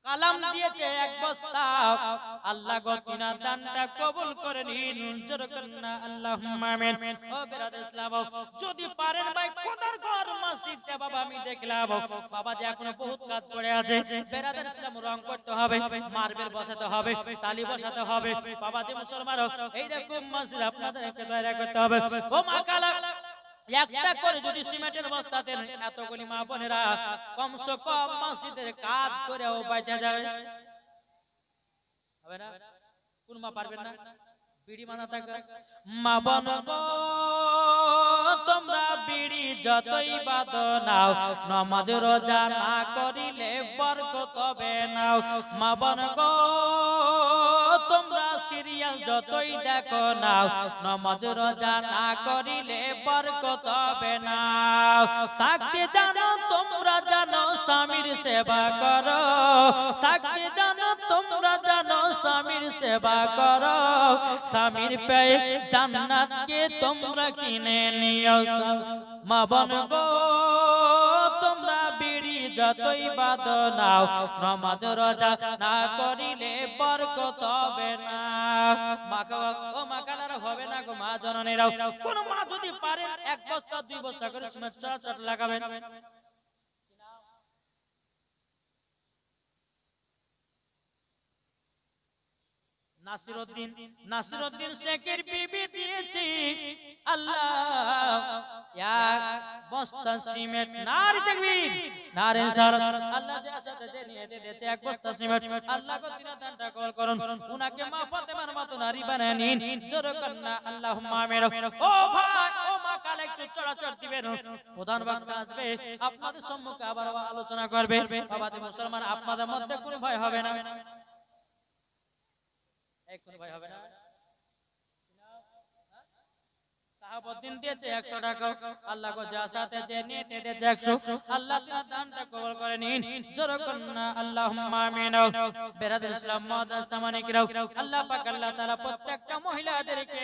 কালাম দিয়েছে 1 বস্তা। আল্লাহ গো তিনার দানটা কবুল করে নিন, জোরে করেন না আল্লাহুম্মা আমিন। ও বিরাদর ইসলাম, যদি পারেন ভাই খোদারগড় মসজিদে বাবা আমি দেখলাম বাবা যে এখনো বহুত কাজ পড়ে আছে। বিরাদর ইসলাম রং করতে হবে, মার্বেল বসাতে হবে, টালি বসাতে হবে। বাবা যে মুসলমান এই রকম মসজিদ আপনাদেরকে তৈরি করতে হবে। ও মা কালা, একটা করে যদি সিমেন্টের বস্তা দেন, এতগুলি মা বোনেরা কমসে কম মসজিদের কাজ করেও বাঁচা যাবে, হবে না? কোন মা পারবেন না? বিড়ি মানা থাকবে। মা বোন গো তোমরা বিড়ি যতই বাঁধো নাও, নামাজ রোজা না করিলে বরকত হবে না। মা বোন গো তোমরা সিরিয়াল যতই দেখো নাও, নামাজ রোজা না করিলে বরকত হবে না। থাকতে জানো তোমরা জানো স্বামীর সেবা করো, থাকতে জানো তোমরা জানো স্বামীর সেবা করো, স্বামীর পেয়ে জান্নাতকে তোমরা কিনে নিও। মা বোন গো তোমরা বিড়ি যতই বাঁধো নাও, নামাজ রোজা না করিলে বরকত হবে না। ও মা কানারা হবে না গো মা জননীরাও। কোন মা যদি পারেন 1 বস্তা 2 বস্তা করে সিমেন্ট চট লাগাবেন। নাসিরউদ্দিন শেখের বিবি দিয়েছি আল্লাহ 1 বস্তা সিমেন্ট। নারে তাকবীর, নারে রিসালাত। আল্লাহ যে আসাতে যে নিয়ে দিয়েছে 1 বস্তা সিমেন্ট, আল্লাহ গো তিনার দানটা কবুল করুন, উনাকে মা ফাতেমার মতো নারী বানায় নিন, জোরে কন্না আল্লাহুম্মা আমিন। ও ভাই ও মা কালে একটু চড়াচড় দিবেন, প্রধান বক্তা আসবে আপনাদের সম্মুখে আবার আলোচনা করবে। বাবাজি মুসলমান, আপনাদের মধ্যে কোনো ভয় হবে না, কোনো ভয় হবে না। সাহাবউদ্দিন দিয়েছে 100 টাকা, আল্লাহ গো যা সাথে যে নিতে দিয়েছে 100, আল্লাহ তাআলা দানটা কবুল করে নিন, জোরে করুন না আল্লাহুম্মা আমিন। বেরাদুল ইসলাম মুআদ্দাস সামানিকরাও, আল্লাহ পাক আল্লাহ তাআলা প্রত্যেকটা মহিলাদেরকে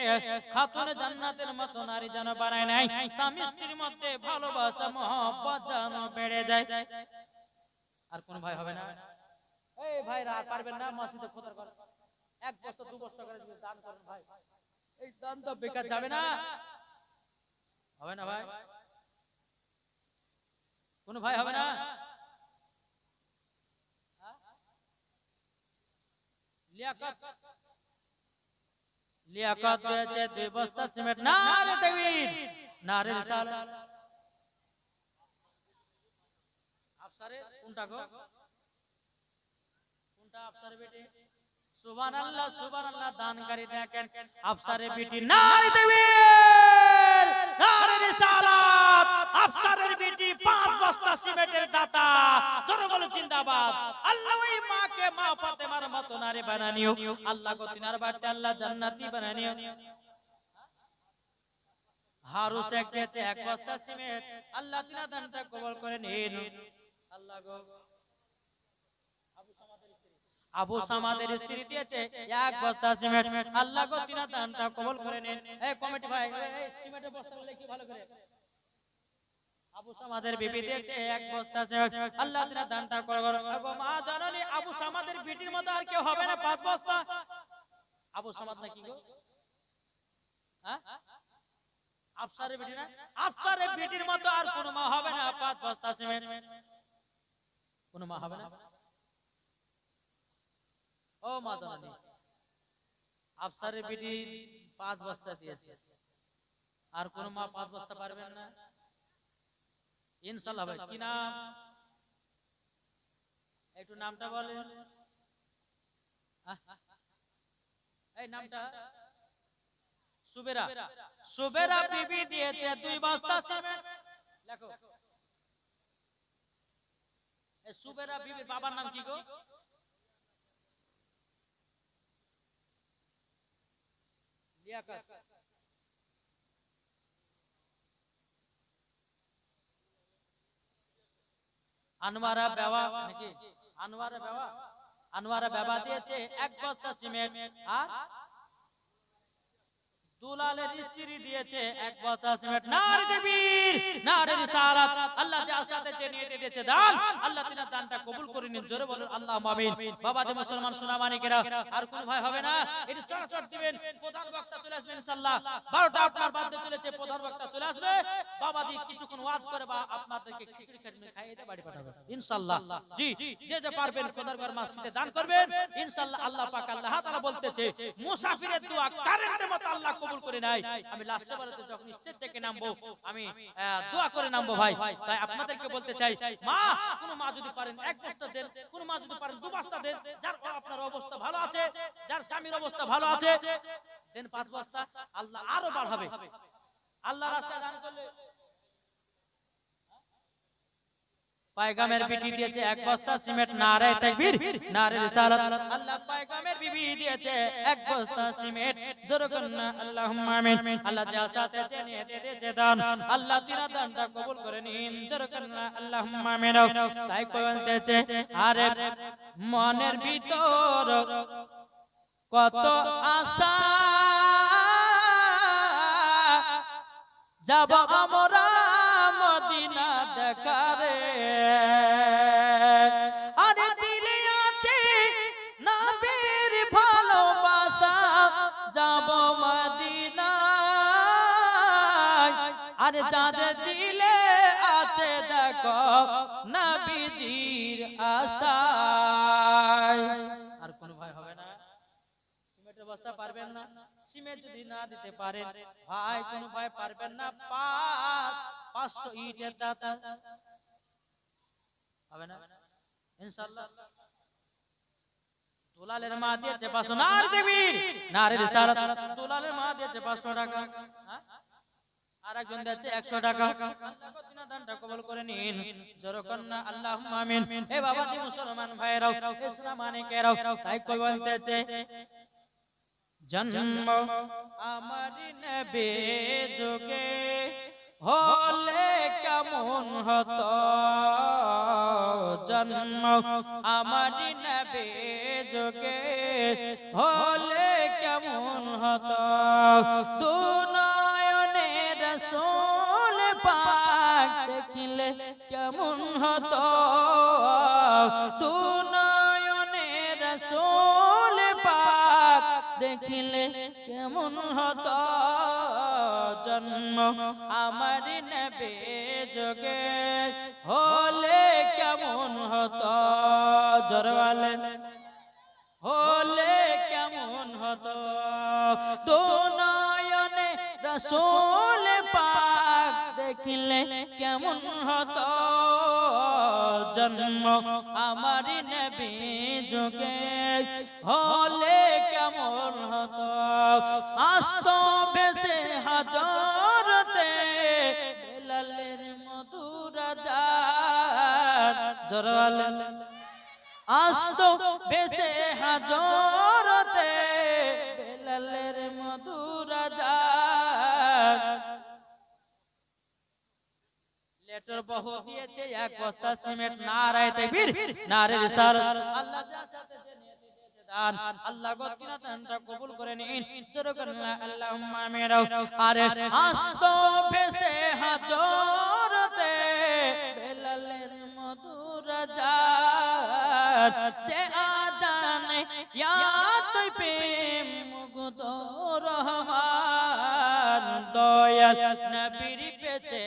খাতুনে জান্নাতের মতো নারী যেন বানায় নাই, স্বামী স্ত্রীর মধ্যে ভালোবাসা মহব্বত যেন বেড়ে যায়। আর কোন ভয় হবে না। এই ভাইরা আর পারবেন না, মসজিদে খোদার করেন, 1 বস্তা 2 বস্তা করে দান করেন ভাই, এই দান তো বেকার যাবে না, হবে না ভাই, কোন ভাই হবে না। লিয়াকত দিয়েছে 2 বস্তা সিমেন্ট, নারে তাকবীর, নারে রিসালাত। আফসারে কোনটা গো, কোনটা আফসারে বেটি? সুবহানাল্লাহ সুবহানাল্লাহ, দানকারী দেখেন আফসারে বেটি, নারে তাকবীর, নারে রিসালাত। আফসারের বেটি 5 বস্তা সিমেন্টের দাতা, জোরে বলো জিন্দাবাদ। আল্লাহ ওই মাকে মা ফাতেমার মতো নারী বানানিও, আল্লাহ গো তিনার বাড়িতে আল্লাহ জান্নাতি বানানিও। হারু শেখ দিয়েছে 1 বস্তা সিমেন্ট, আল্লাহ তিনার দানটা কবুল করে নিন। আল্লাহ গো আবু সামাদের স্ত্রী দিয়েছে 1 বস্তা সিমেন্ট, আল্লাহ গো তিনার দানটা কবুল করে নিন। এই কমিটি ভাই, এই সিমেন্টের বস্তাগুলো কি ভালো করে। আবু সামাদের বিবি দিয়েছে 1 বস্তা সিমেন্ট, আল্লাহ তিনার দানটা কবুল করে। গো মা জানানি, আবু সামাদের বিটির মতো আর কেউ হবে না 5 বস্তা। আবু সামাদ নাকি গো, হ্যাঁ আফসারের বিটি না, আফসারের বিটির মতো আর কোন মা হবে না 5 বস্তা সিমেন্ট, কোন মা হবে না। ও মা জানানি, আফসারের বিটি 5 বস্তা দিয়েছে, আর কোন মা 5 বস্তা পারবেন না ইনশাআল্লাহ। ভাই কি নাম, একটু নামটা বলেন। এই নামটা সুবেরা, সুবেরা বিবি দিয়েছে 2 বস্তা সিমেন্ট। লেখো, এই সুবেরা বিবির বাবার নাম কি গো? লিয়াকত। আনোয়ারা বেওয়া নাকি, আনোয়ারা বেওয়া, আনোয়ারা বেওয়া দিয়েছে 1 বস্তা সিমেন্ট। আর দুলালের স্ত্রী দিয়েছে 1 বস্তা সিমেন্ট। নারে তাকবীর, নারে রিসালাত। আল্লাহ যে আসাতে যে নিয়ে দিয়েছে দান, আল্লাহ তিনার দানটা কবুল করে নিন, জোরে বলুন আল্লাহুম্মা আমিন। বাবাজি মুসলমান সোনা মানিকেরা, আর কোন ভাই হবে না, একটু চড়াচড় দিবেন। প্রধান বক্তা চলে আসবে ইনশাআল্লাহ, 12টা আপনার বাদে চলেছে, প্রধান বক্তা চলে আসবে। বাবাজি কিছুক্ষণ ওয়াজ করে বা আপনাদেরকে খিচুড়ি খাইয়ে খাইয়ে দিয়ে বাড়ি পাঠাবে ইনশাআল্লাহ। জি, যে যে পারবেন প্রধানবার মসজিদে দান করবেন ইনশাআল্লাহ। আল্লাহ পাক আল্লাহ তাআলা বলতেছে, মুসাফিরের দোয়া কারেন্টের মতো আল্লাহ কবুল করে নাই। আমি লাস্টে বারেতে যখন স্টেজ থেকে নামবো, আমি দোয়া করে নামবো ভাই। তাই আপনাদেরকে বলতে চাই, মা কোন মা যদি পারেন 1 বস্তা দেন, কোন মা যদি পারেন 2 বস্তা দেন, যার আপনার অবস্থা ভালো আছে, যার স্বামীর অবস্থা ভালো আছে, দেন 5 বস্তা, আল্লাহ আরো বাড়াবে। আল্লাহ রাস্তায় দান করলে পায়গামের বিটি দিয়েছে 1 বস্তা সিমেন্ট। নারে তাকবীর, নারে রিসালাত। আল্লাহ পায়গামের বিবি দিয়েছে 1 বস্তা সিমেন্ট, জোরে করুন না আল্লাহুম্মা আমিন। আল্লাহ যা সাথে জেনে দিয়েছে দান, আল্লাহ তিনার দানটা কবুল করে নিন, জোরে করুন না আল্লাহুম্মা আমিন। তাই বলতেছে, আরে মনের ভিতর কত আশা, যাব আমরা মদিনা দেখারে, আরে দিলে আছে নবীর ভালোবাসা, যাব মদিনা। আরে যাদের দিলে আছে দেখো নবীজির আশা। আর কোন ভয় হবে না। সিমেন্টের বস্তা পারবেন না, সিমেন্ট যদি না দিতে পারেন ভাই, কোন ভাই পারবেন না, 500 ইটের দাতা হবে না ইনশাআল্লাহ। দুলালের মা দিয়েছে 500, নারে তাকবীর, নারে রিসালাত। দুলালের মা দিয়েছে 500 টাকা। আরেকজন দিয়েছে 100 টাকা। আল্লাহ গো তিনার দানটা কবুল করে নিন। জোরে কন্না আল্লাহুম্মা আমিন। এ বাবাজি মুসলমান ভাইরাও, ইসলাম মানিকেরাও, তাই কই বলতেছে জন্ম আমারি নবী যুগে হলে কেমন হতো, জন্ম আমারি নবী যুগে হলে কেমন হতো, দুনয়নে রাসূল পাক দেখিলে কেমন হতো, দুনয়নে রাসূল পাক দেখিলে কেমন হতো, জন্ম আমার নবী যুগে হলে কেমন হতো, জোরে হলে কেমন হতো, দুনয়নে রাসূল পাক দেখিলে কেমন হতো, জন্ম আমার নবী যুগে হলে কেমন হতো, আসত বেশে হাজরতে বেলালের মধুর আযান, জোরে আসত বেশে হাজরতে বেলালের মধুর আযান, লেটার বহু দিয়েছে এক বস্তা সিমেন্ট, নারায়ে তাকবীর, নারে রিসালাত, আল্লাহ যার সাথে যে নিয়তি দিয়েছে দান, আল্লাহ গো তিনার দানটা কবুল করে নিন। জোরে করুন আল্লাহুম্মা আমিন। আরে আসত ভেসে হাজরতে বেলালের মধুর আযান, যে আযানে ইয়াত প্রেম মুগ্ধ রহমান, দয়াল নবীর পেছে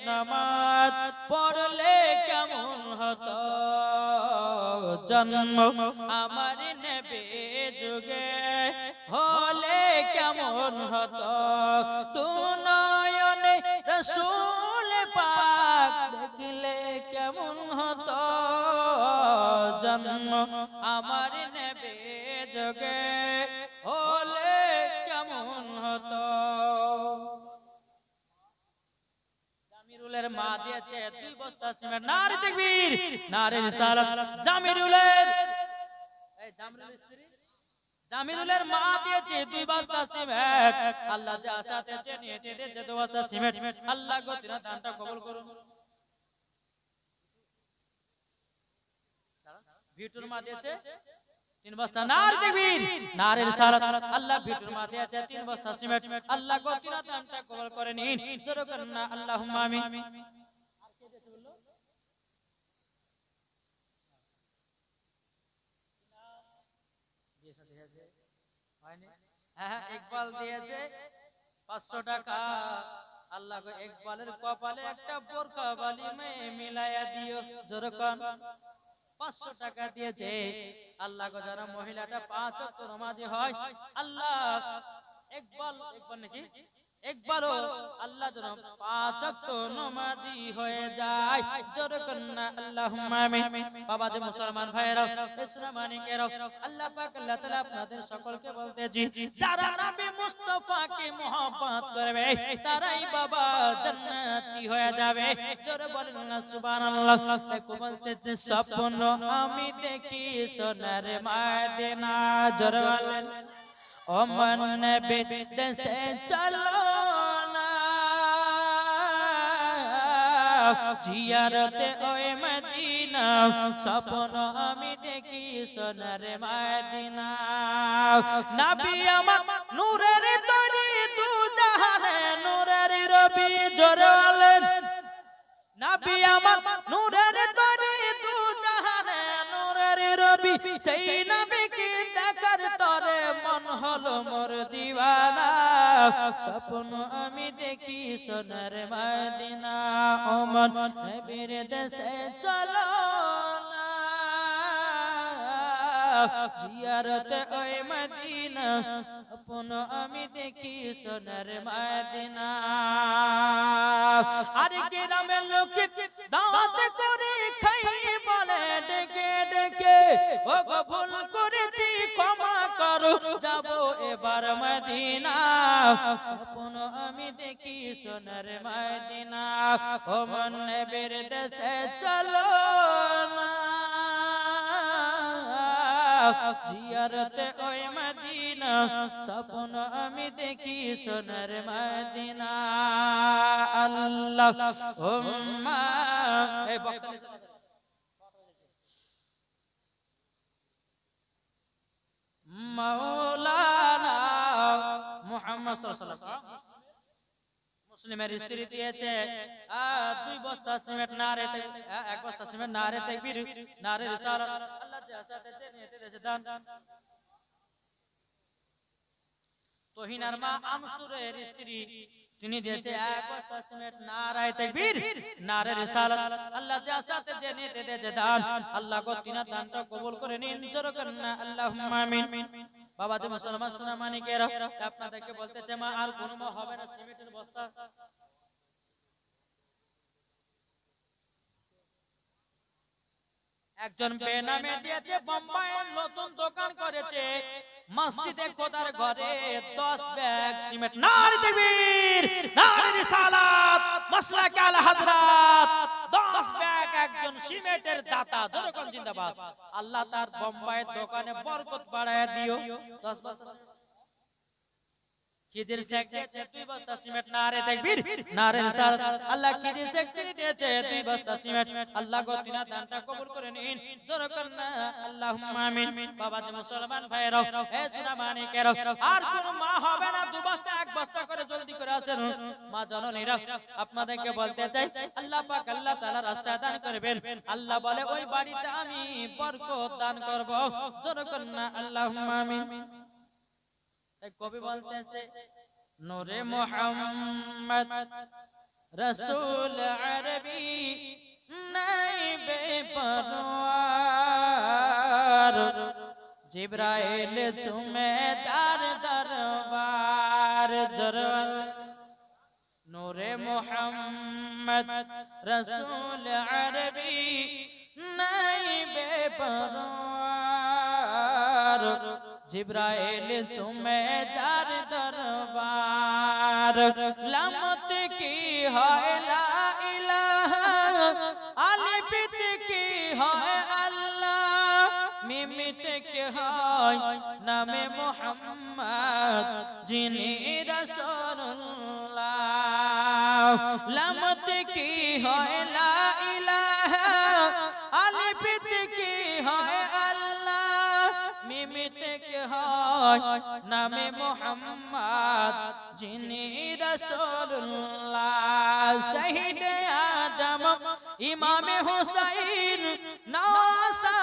নামাজ পড়লে কেমন হতো, জন্ম আমার নবী যুগে হলে কেমন হতো, দুনয়নে রাসূল পাক দেখিলে কেমন হতো, জন্ম আমার নবী যুগে হলে কেমন হতো। জামিরুলের মা দিয়েছে 2 বস্তা সিমেন্ট, নারে তাকবীর, নারে রিসালাত, জামিরুলের এই জামিরুলের স্ত্রী জামিরুলের মা দিয়েছে 2 বস্তা সিমেন্ট, আল্লাহ যা সাথে যে নিয়তি দিয়েছে 2 বস্তা সিমেন্ট, আল্লাহ গো তিনার দানটা কবুল করুন। ভিটুর মা দিয়েছে 3 বস্তা, নারে তাকবীর, নারে রিসালাত, আল্লাহ ভিটুর মা দিয়েছে 3 বস্তা সিমেন্ট, আল্লাহ গো তিনার দানটা কবুল করে নিন। জোরে করুন না আল্লাহুম্মা আমিন। আর কে দিয়েছে বললো? দিয়েছে হয়নি? হ্যাঁ, ইকবাল দিয়েছে 500 টাকা। আল্লাহ গো ইকবালের কপালে একটা বোরকা বালি মিলায়া দিও, জোরে কোন 500 টাকা দিয়েছে। আল্লাহ গো যারা মহিলাটা 5 ওয়াক্ত নামাজি হয়, আল্লাহ ইকবাল নাকি একবারও আল্লাহ যেন 5 ওয়াক্ত নামাজি হয়ে যায়, জোরে কন্না আল্লাহুম্মা আমিন। বাবা যে মুসলমান ভাইরা, ইসলাম মানিকেরা, আল্লাহ পাক আল্লাহ তাআলা আপনাদের সকলকে বলতেছি, যারা নবী মুস্তাফাকে মহব্বত করবে তারাই বাবা জান্নাতি হয়ে যাবে, জোরে বলেন না সুবহানাল্লাহ। তাই বলতেছি স্বপ্ন আমি দেখি সোনার মদিনা, জোরে বলেন ও মন নবী দেশে চলো না, জিয়ারতে ওই মদিনা, স্বপ্ন আমি দেখি সোনার মদিনা, নবী আমার নূরের তৈরি দু জাহানে নূরের রবি, জোরে বলেন নবী আমার নূরের তৈরি দু জাহানে নূরের রবি, সেই নবীকে দেখার তরে মন হলো মোর দিওয়ানা, স্বপ্ন আমি দেখি সোনার মদিনা, ও মন নবীর দেশে চলো না, জিয়ারতে ওই মদিনা, স্বপ্ন আমি দেখি সোনার মদিনা। আর গ্রামের লোক দাওয়াত করে খাই বলে ডেকে ডেকে, ও গো ভুল করেছি ক্ষমা করো, যাব এবার মদিনা, স্বপ্ন আমি দেখি সোনার মদিনা ও মন নবীর দেশে চলো না জিয়ারতে ওই মদিনা স্বপ্ন আমি দেখি সোনার মদিনা আল্লাহুম্মা এই বক্তা মাওলানা মুহাম্মদ সাল্লাল্লাহু আলাইহি ওয়াসাল্লাম মুসলিমের স্ত্রী দিয়েছে 2 বস্তা সিমেন্ট নারে এক বস্তা সিমেন্ট নারে তাকবীর নারে রিসালাত আল্লাহ জাসাতে জেনেতে দিয়েছে দান তোহিনার মা আনসুরের স্ত্রী তিনি দিয়েছে 1 বস্তা সিমেন্ট নারে তাকবীর নারে রিসালাত আল্লাহ জাসাতে জেনেতে দিয়েছে দান আল্লাহ গো তিনার দানটা কবুল করে নিন জোরে করেন না আল্লাহুম্মা আমিন বাবা যে মুসলমান সোনা মানিকেরা আপনাদেরকে বলতেছে মা আর কোনো হবে না সিমেন্টের বস্তা একজন বেনামে দিয়েছে বোম্বাইয়ের নতুন দোকান করেছে মসজিদে খোদার ঘরে 10 ব্যাগ সিমেন্ট নারে তাকবীর নারে রিসালাত মাসলাক আল হযরত 10 ব্যাগ একজন সিমেন্টের দাতা জোরে কোন জিন্দাবাদ আল্লাহ তার বোম্বাইয়ের দোকানে বরকত বাড়ায় দিও 10 বস্তা খিজির শেখ দিয়েছে 2 বস্তা সিমেন্ট নারে তাকবীর নারে রিসালাত আল্লাহ খিজির শেখ দিয়েছে 2 বস্তা সিমেন্ট আল্লাহ গো তিনার দানটা কবুল করে নিন জোরে করেন না আল্লাহুম্মা আমিন বাবা যে মুসলমান ভাইরা এ সোনা মানিকেরা আর কোন মা হবে না 2 বস্তা 1 বস্তা করে জলদি করে আসেন মা জননীরা আপনাদেরকে বলতে চাই আল্লাহ পাক আল্লাহ তাআলা রাস্তা দান করবেন আল্লাহ বলে ওই বাড়িতে আমি বরকত দান করব জোরে করেন না আল্লাহুম্মা আমিন কবি বলতেছে নূরে মুহাম্মদ রাসূল আরবি নাইবে পরওয়ার জিবরাইল চুমে তার দরবার জরল নূরে মুহাম্মদ রাসূল আরবি নাইবে পরওয়ার জিবরাইল চুমে যার দরবার লামত কি হয় লা ইলাহা আলিফ কি হয় আল্লাহ মিমিত কি হয় নামে মুহাম্মদ যিনি রাসূলুল্লাহ লামত কি হয় লা ইলাহা আলিফ কি হয় নামে মুহাম্মদ যিনি রাসূলুল্লাহ শহীদ আজম ইমামে হুসাইন নওয়াসা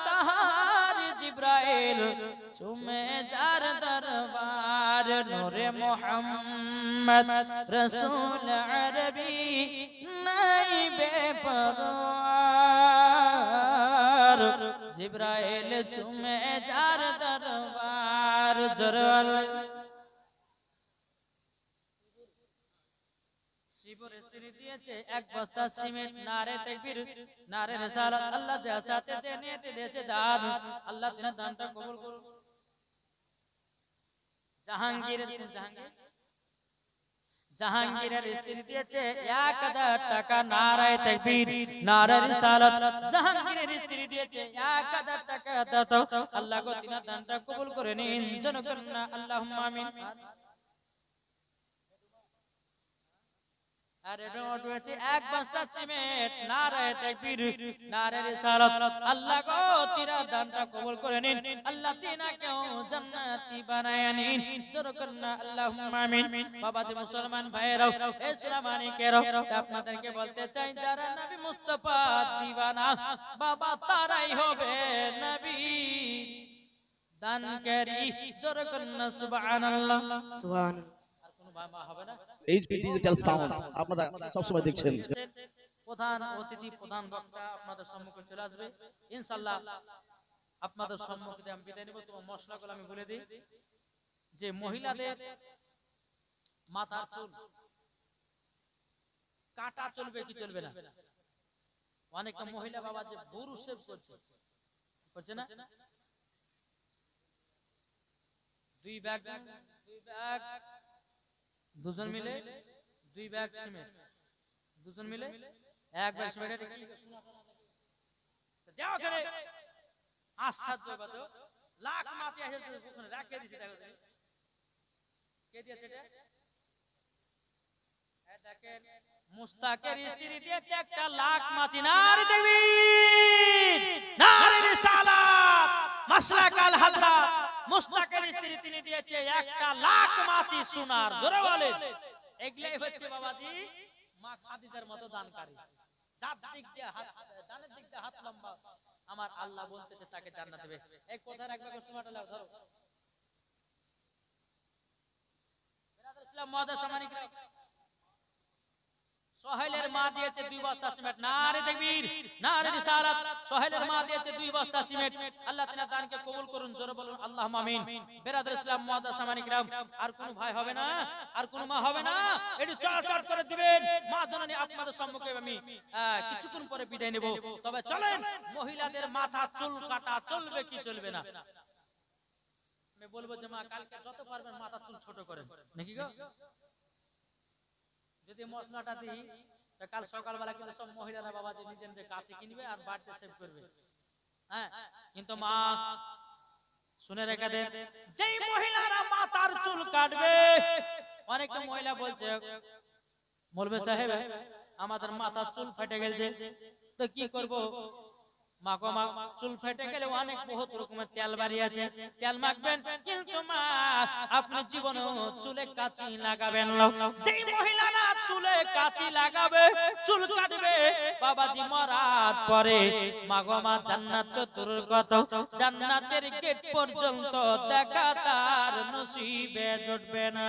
তাহার জিবরাইল চুমে যার দরবার নূরে মুহাম্মদ রাসূল আরবি নাইবে পরওয়ার জিবরাইল চুমে যার দরবার জরল শিবর স্ত্রী দিয়েছে 1 বস্তা সিমেন্ট নারে তাকবীর নারে রিসালাত আল্লাহ জাসাতে জেনেতে দিয়েছে দান আল্লাহ তিনার দানটা কবুল করুন জাহাঙ্গীরের স্ত্রী দিয়েছে 1000 টাকা নারে তাকবীর নারে রিসালাত জাহাঙ্গীরের স্ত্রী দিয়েছে 1000 টাকা দাও আল্লাহ গো তিনার দানটা কবুল করে নিন জনগণ আল্লাহুম্মা আমিন আরে রোড হয়েছে 1 বস্তা সিমেন্ট নারে তাকবীর নারে রিসালাত আল্লাহ গো তিনার দানটা কবুল করে নিন আল্লাহ তিনাকেও জান্নাতি বানায় নিন জনগণ আল্লাহুম্মা আমিন বাবা যে মুসলমান ভাইরাও ইসলাম মানিকেরা আপনাদেরকে বলতে চাই যারা নবী মুস্তাফা দিওয়ানা বাবা তারাই হবে নবী দানকারী জনগণ সুবহানাল্লাহ সুবহানাল্লাহ আর কোন বাবা হবে না এইচপি ডিজিটাল সাউন্ড আপনারা সব সময় দেখছেন প্রধান অতিথি প্রধান বক্তা আপনাদের সম্মুখে চলে আসবে ইনশাআল্লাহ আপনাদের সম্মুখে আমি বিদায় নেব তো মশলাগুলো আমি বলে দেই যে মহিলাদের মাথার চুল কাটা চলবে কি চলবে না অনেকটা মহিলা বাবা যে বুরু শেভ করছে না 2 ব্যাগ দুজন মিলে 2 ব্যাগ সিমেন্ট, দুজন মিলে 1 ব্যাগ সিমেন্ট, এটা কি দেও করে আশ্চর্য কথা, লাখ মাটি এসে ওখানে রাখিয়ে দিয়েছে। দেখো কে দিয়েছে এটা? এই দেখেন মুস্তাকের স্ত্রী দিয়েছে একটা লাখ মাটি। নারী তাকবীর, নারী রিসালাত, মাসলাক আল হাদরাত। মুস্তাকের স্ত্রী তিনি দিয়েছে একটা লাখ মাটি সোনার। জোরে বলেন, এগুলাই হচ্ছে বাবাজি মা খাদিজার মতো দানকারী। যার দিক দিয়ে হাত, ডানের দিক দিয়ে হাত লম্বা, আমার আল্লাহ বলতেছে তাকে জান্নাত দেবে। এই কথা রাখবে, সময়টা লাও ধরো। বিরাদর ইসলাম মুআদ্দাস সামানিক, সোহেলের মা দিয়েছে 2 বস্তা সিমেন্ট। নারে তাকবীর, নারে রিসালাত। সোহেলের মা দিয়েছে 2 বস্তা সিমেন্ট। আল্লাহ তাআলা দানকে কবুল করুন। জোরে বলুন আল্লাহুম্মা আমিন। বিরাদর ইসলাম মুআদ্দাস সামানিক, আর কোন ভাই হবে না, আর কোন মা হবে না, একটু চট করে দিবেন। মা জননী আপনাদের সম্মুখে আমি কিছুক্ষণ পরে বিদায় নেব। তবে চলেন, মহিলাদের মাথা চুল কাটা চলবে কি চলবে না? আমি বলবো যে মা কালকে যত পারবেন মাথা চুল ছোট করেন, নাকি গো? যদি মশলাটা দিই কাল সকালবেলা কিন্তু সব মহিলারা বাবাজি নিজেদের কাছে কিনবে আর বাড়িতে সেভ করবে। হ্যাঁ, কিন্তু মা শুনে রেখে দেন, যেই মহিলারা মাথার চুল কাটবে, অনেক মহিলা বলছে মৌলভী সাহেব আমাদের মাথার চুল ফেটে গেছে, তো কি করব? মা গো মা, চুল ফেটে গেলে অনেক বহুত রকমের তেল বাড়ি আছে, তেল মাখবেন, কিন্তু মা আপনি জীবনে চুলে কাঁচি লাগাবেন না। যেই মহিলারা চুলে কাঁচি লাগাবে, চুল কাটবে, বাবাজি মরার পরে মা গো মা জান্নাত তো দূরের কথা, জান্নাতের গেট পর্যন্ত দেখা তার নসিবে জুটবে না।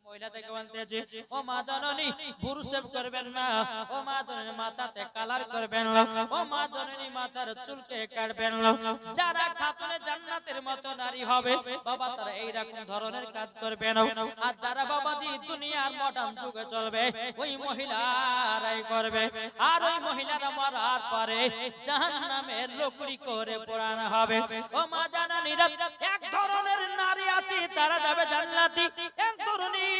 মহিলাদেরকে বলতেছে, ও মা জননী ভুরু সেভ করবেন না, ও মা জননী মাথাতে কালার করবেন না, ও মা জননী মাথার চুলকে কাটবেন না। যারা খাতুনে জান্নাতের মতো নারী হবে বাবা, তারা এই রকম ধরনের কাজ করবে না। আর যারা বাবাজি দুনিয়ার মডার্ন যুগে চলবে, ওই মহিলারাই করবে। আর ওই মহিলারা মরার পরে জাহান্নামের লকড়ি করে পোড়ানো হবে। ও মা জননীরা, এক ধরনের নারী আছে তারা যাবে জান্নাতি, এক ধরনের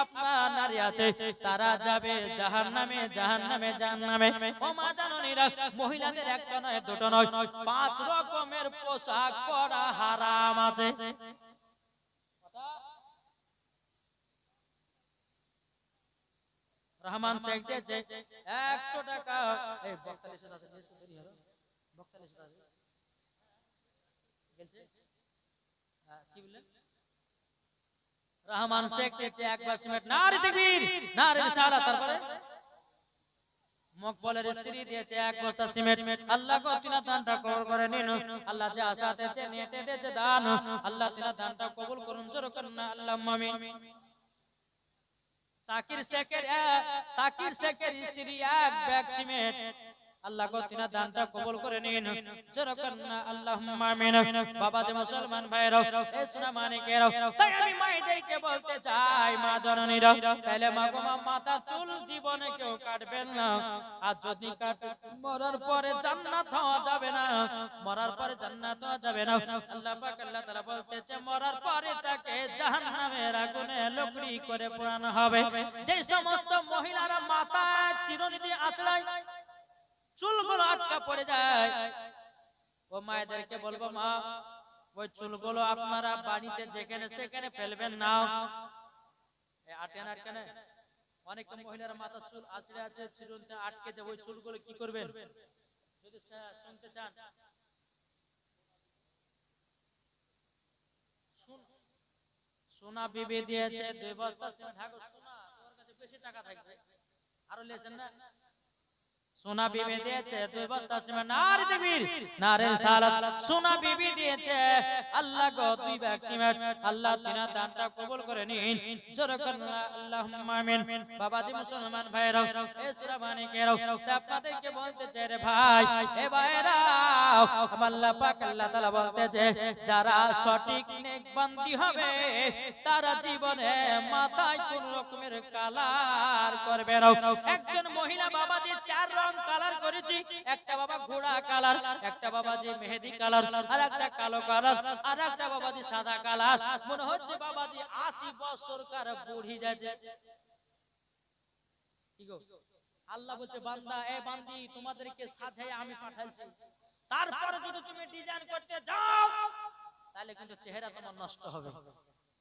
আপনার নারী আছে তারা যাবে জাহান্নামে, জাহান্নামে, জাহান্নামে। ও মা জাননীরা, মহিলাদের একটা নয় দুটো নয় 5 রকমের পোশাক পরা হারাম আছে। রহমান শেখ দিয়েছে 100 টাকা। এই 42 আছে, দেরি হলো, 42 আছে গেলছে। কি বললেন? রহমান শেখ দিয়েছে 1 বার সিমেন্ট। নারে তাকবীর, নারে রিসালাত। তারপরে মকবলের স্ত্রী দিয়েছে 1 বস্তা সিমেন্ট। আল্লাহ গো তিনা দানটা কবুল করে নিন। আল্লাহ যা আশাতে চেয়ে নিতে দিয়েছে দান, আল্লাহ তিনা দানটা কবুল করুন। জোরে করুন না আল্লাহুম্মা আমিন। সাকির শেখের স্ত্রী 1 ব্যাগ সিমেন্ট। আল্লাহ গো তিনা দানটা কবুল করে নিন। জোরে করুন না আল্লাহুম্মা আমিন। বাবা যে মুসলমান ভাইরা, এই সোনা মানিকেরা, তাই আমি মায়েদেরকে বলতে চাই, মা জননীরা, তাইলে মা গো মা মাথার চুল জীবনে কেউ কাটবেন না। আর যদি কাটে মরার পরে জান্নাত হওয়া যাবে না, মরার পরে জান্নাত হওয়া যাবে না। আল্লাহ পাক আল্লাহ তাআলা বলতেছে মরার পরে তাকে জাহান্নামের আগুনে লকড়ি করে পোড়ানো হবে। যে সমস্ত মহিলারা মাথায় চিরুনি দিয়ে আঁচড়ায়, চুলগুলো আটকা পড়ে যায়, ও মায়েদেরকে বলবো মা ওই চুলগুলো আপনারা বাড়িতে যেখানে সেখানে ফেলবেন না। অনেক মহিলার মাথার চুল আছড়ে আছে, চিরুনিতে আটকে যায়, ওই চুলগুলো কি করবেন? যদি শুনতে চান, সোনা বিবি দিয়েছে 2 বস্তা সিমেন্ট। সোনা ওর কাছে বেশি টাকা থাকবে, আরো লেছেন না? সোনা বিবি দিয়েছে 2 বস্তা সিমেন্ট। নারে তাকবীর, নারে রিসালাত। সোনা বিবি দিয়েছে আল্লাহ গো 2 ব্যাগ সিমেন্ট। আল্লাহ তিনা দানটা কবুল করে নিন। জোরে করুন আল্লাহুম্মা আমিন। বাবাজি মুসলমান ভাইরা, এই সূরা মানিকেরা, আপনাদেরকে বলতে চাই রে ভাই, এ ভাইরা, আল্লাহ পাক আল্লাহ তাআলা বলতেছে যারা সঠিক নেকবান্দি হবে তারা জীবনে মাথায় কোন রকমের কালার করবে না। একজন মহিলা বাবাজি 4 রং কালার করেছি, একটা বাবা ঘোড়া কালার, একটা বাবাজি মেহেদি কালার, আর একটা কালো কালার, আর একটা বাবাজি সাদা কালার। মনে হচ্ছে বাবাজি 80 বছরকার বুড়ি যাচ্ছে। কি গো, আল্লাহ বলছে বান্দা, এ বান্দি, তোমাদেরকে সাজায় আমি পাঠাইছি, তারপর যদি তুমি ডিজাইন করতে যাও তাহলে কিন্তু চেহারা তোমার নষ্ট হবে।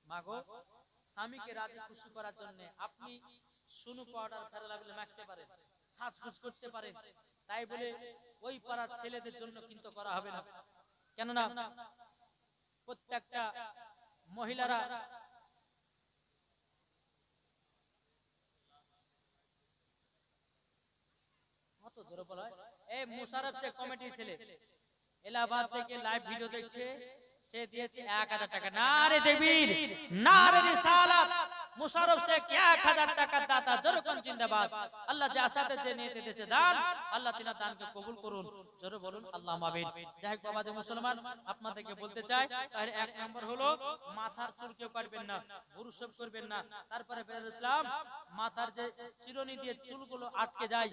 মাগো, স্বামীকে রাজি খুশি করার জন্য আপনি সুনু পাউডার ফেরা লাগলে মাখতে পারেন, সাজগুজ করতে পারেন, তাই বলে ওই পাড়ার ছেলেদের জন্য কিন্তু করা হবে না। কেননা প্রত্যেকটা মহিলারা কত জোরে বলা হয়, এই মুশারফ যে কমিটির ছেলে এলাহাবাদ থেকে লাইভ ভিডিও দেখছে, সে দিয়েছে 1000 টাকা। নারে তাকবীর, নারে রিসালাত। মুশারফ শেখ 1000 টাকার দাতা, জোরকন জিন্দাবাদ। আল্লাহ যে আশাতে যে নিয়তে দিয়েছে দান, আল্লাহ তিনার দানকে কবুল করুন। জোরে বলুন আল্লাহুম্মা আমিন। যাই হোক বাবা যে মুসলমান, আপনাদেরকে বলতে চাই, তাহলে 1 নম্বর হলো মাথার চুল কেউ কাটবেন না, বুরুশব করবেন না। তারপরে বেরাদ ইসলাম, মাথার যে চিরুনি দিয়ে চুলগুলো আটকে যায়,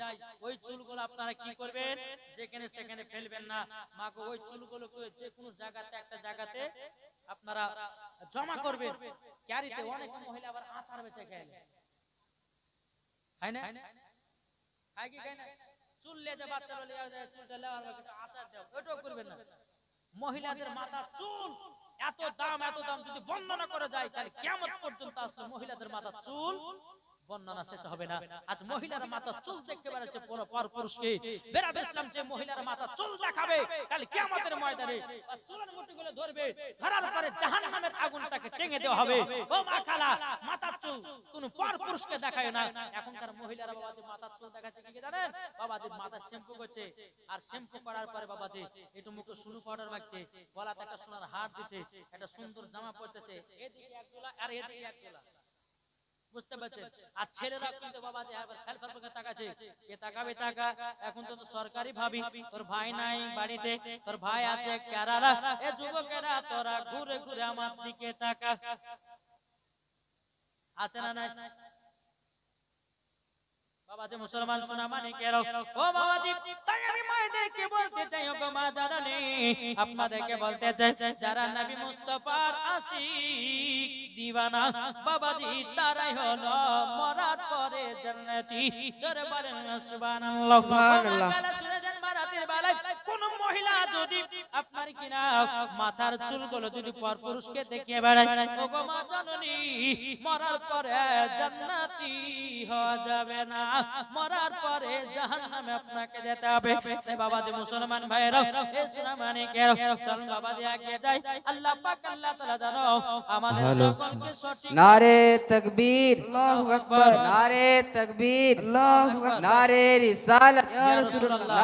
ওই চুলগুলো আপনারা কি করবেন, যেখানে সেখানে ফেলবেন না। মাগো, ওই চুলগুলোকে যে কোনো জায়গাতে, একটা জায়গাতে আপনারা জমা করবেন। ক্যারিতে অনেক মহিলা আবার আচার বেচে খায়, খায় না? খায় কি খায় না? চুল লেজে বাচ্চা চুলটা লেওয়ার আচার দেওয়া, ওইটাও করবেন না। মহিলাদের মাথার চুল এত দাম, এত দাম, যদি বর্ণনা করে যায় তাহলে কিয়ামত পর্যন্ত আসলে মহিলাদের মাথার চুল বর্ণনা শেষ হবে না। আজ মহিলার মাথার চুল দেখতে বেড়াচ্ছে পর পুরুষকে, বেরাদ ইসলাম যে মহিলার মাথার চুল দেখাবে কাল কিয়ামতের ময়দানে, আর চুলের মুঠিগুলো ধরবে, ধরার পরে জাহান্নামের আগুনটাকে টেঙে দেওয়া হবে। ও মা খালা, মাথার চুল কোন পর পুরুষকে দেখায় না। এখনকার মহিলারা বাবাজি মাথার চুল দেখাচ্ছে কি জানেন? বাবাজি মাথা শ্যাম্পু করছে, আর শ্যাম্পু করার পরে বাবাজি একটু মুখে সুনু পাউডার মাখছে, গলাতে একটা সোনার হার দিচ্ছে, একটা সুন্দর জামা পরতেছে, এদিকে এক গোলা আর এদিকে এক গোলা, বুঝতে পারছেন? আর ছেলেরা কিন্তু বাবাজি একবার ফেল ফেল করে তাকাচ্ছে, কে তাকাবে টাকা। এখন তো সরকারি ভাবি, তোর ভাই নাই বাড়িতে, তোর ভাই আছে কেরালা, এ যুবকেরা তোরা ঘুরে ঘুরে আমার দিকে তাকা, আছে না নাই? বাবাজি মুসলমান সোনা মানিকেরা, ও বাবাজি, তাই আমি মায়েদেরকে বলতে চাই, ও গো মা জানানি, আপনাদেরকে বলতে চাই, যারা নবী মুস্তাফার আশিক দিওয়ানা বাবাজি, তারাই হলো মরার পরে জান্নাতি। জোরে বলেন সুবহানাল্লাহ। সুবহানাল্লাহ। শুনেছেন মারাতের বেলায় কোন মহিলা যদি আপনার কিনা মাথার চুলগুলো যদি পরপুরুষকে দেখিয়ে বেড়ায়, ও গো মা জাননী, মরার পরে জান্নাতি হওয়া যাবে না, মরার পরে জাহান্নামে আপনাকে যেতে হবে। তাই বাবাজি মুসলমান ভাইরা, এই সোনা মানিকেরা, চলুন বাবাজি এগিয়ে যাই। আল্লাহ পাক আল্লাহ তাআলা জানো আমাদের সকলকে সঠিক নারে তাকবীর, আল্লাহু আকবার, নারে তাকবীর, আল্লাহু আকবার, নারে রিসালাত, ইয়া রাসূলুল্লাহ।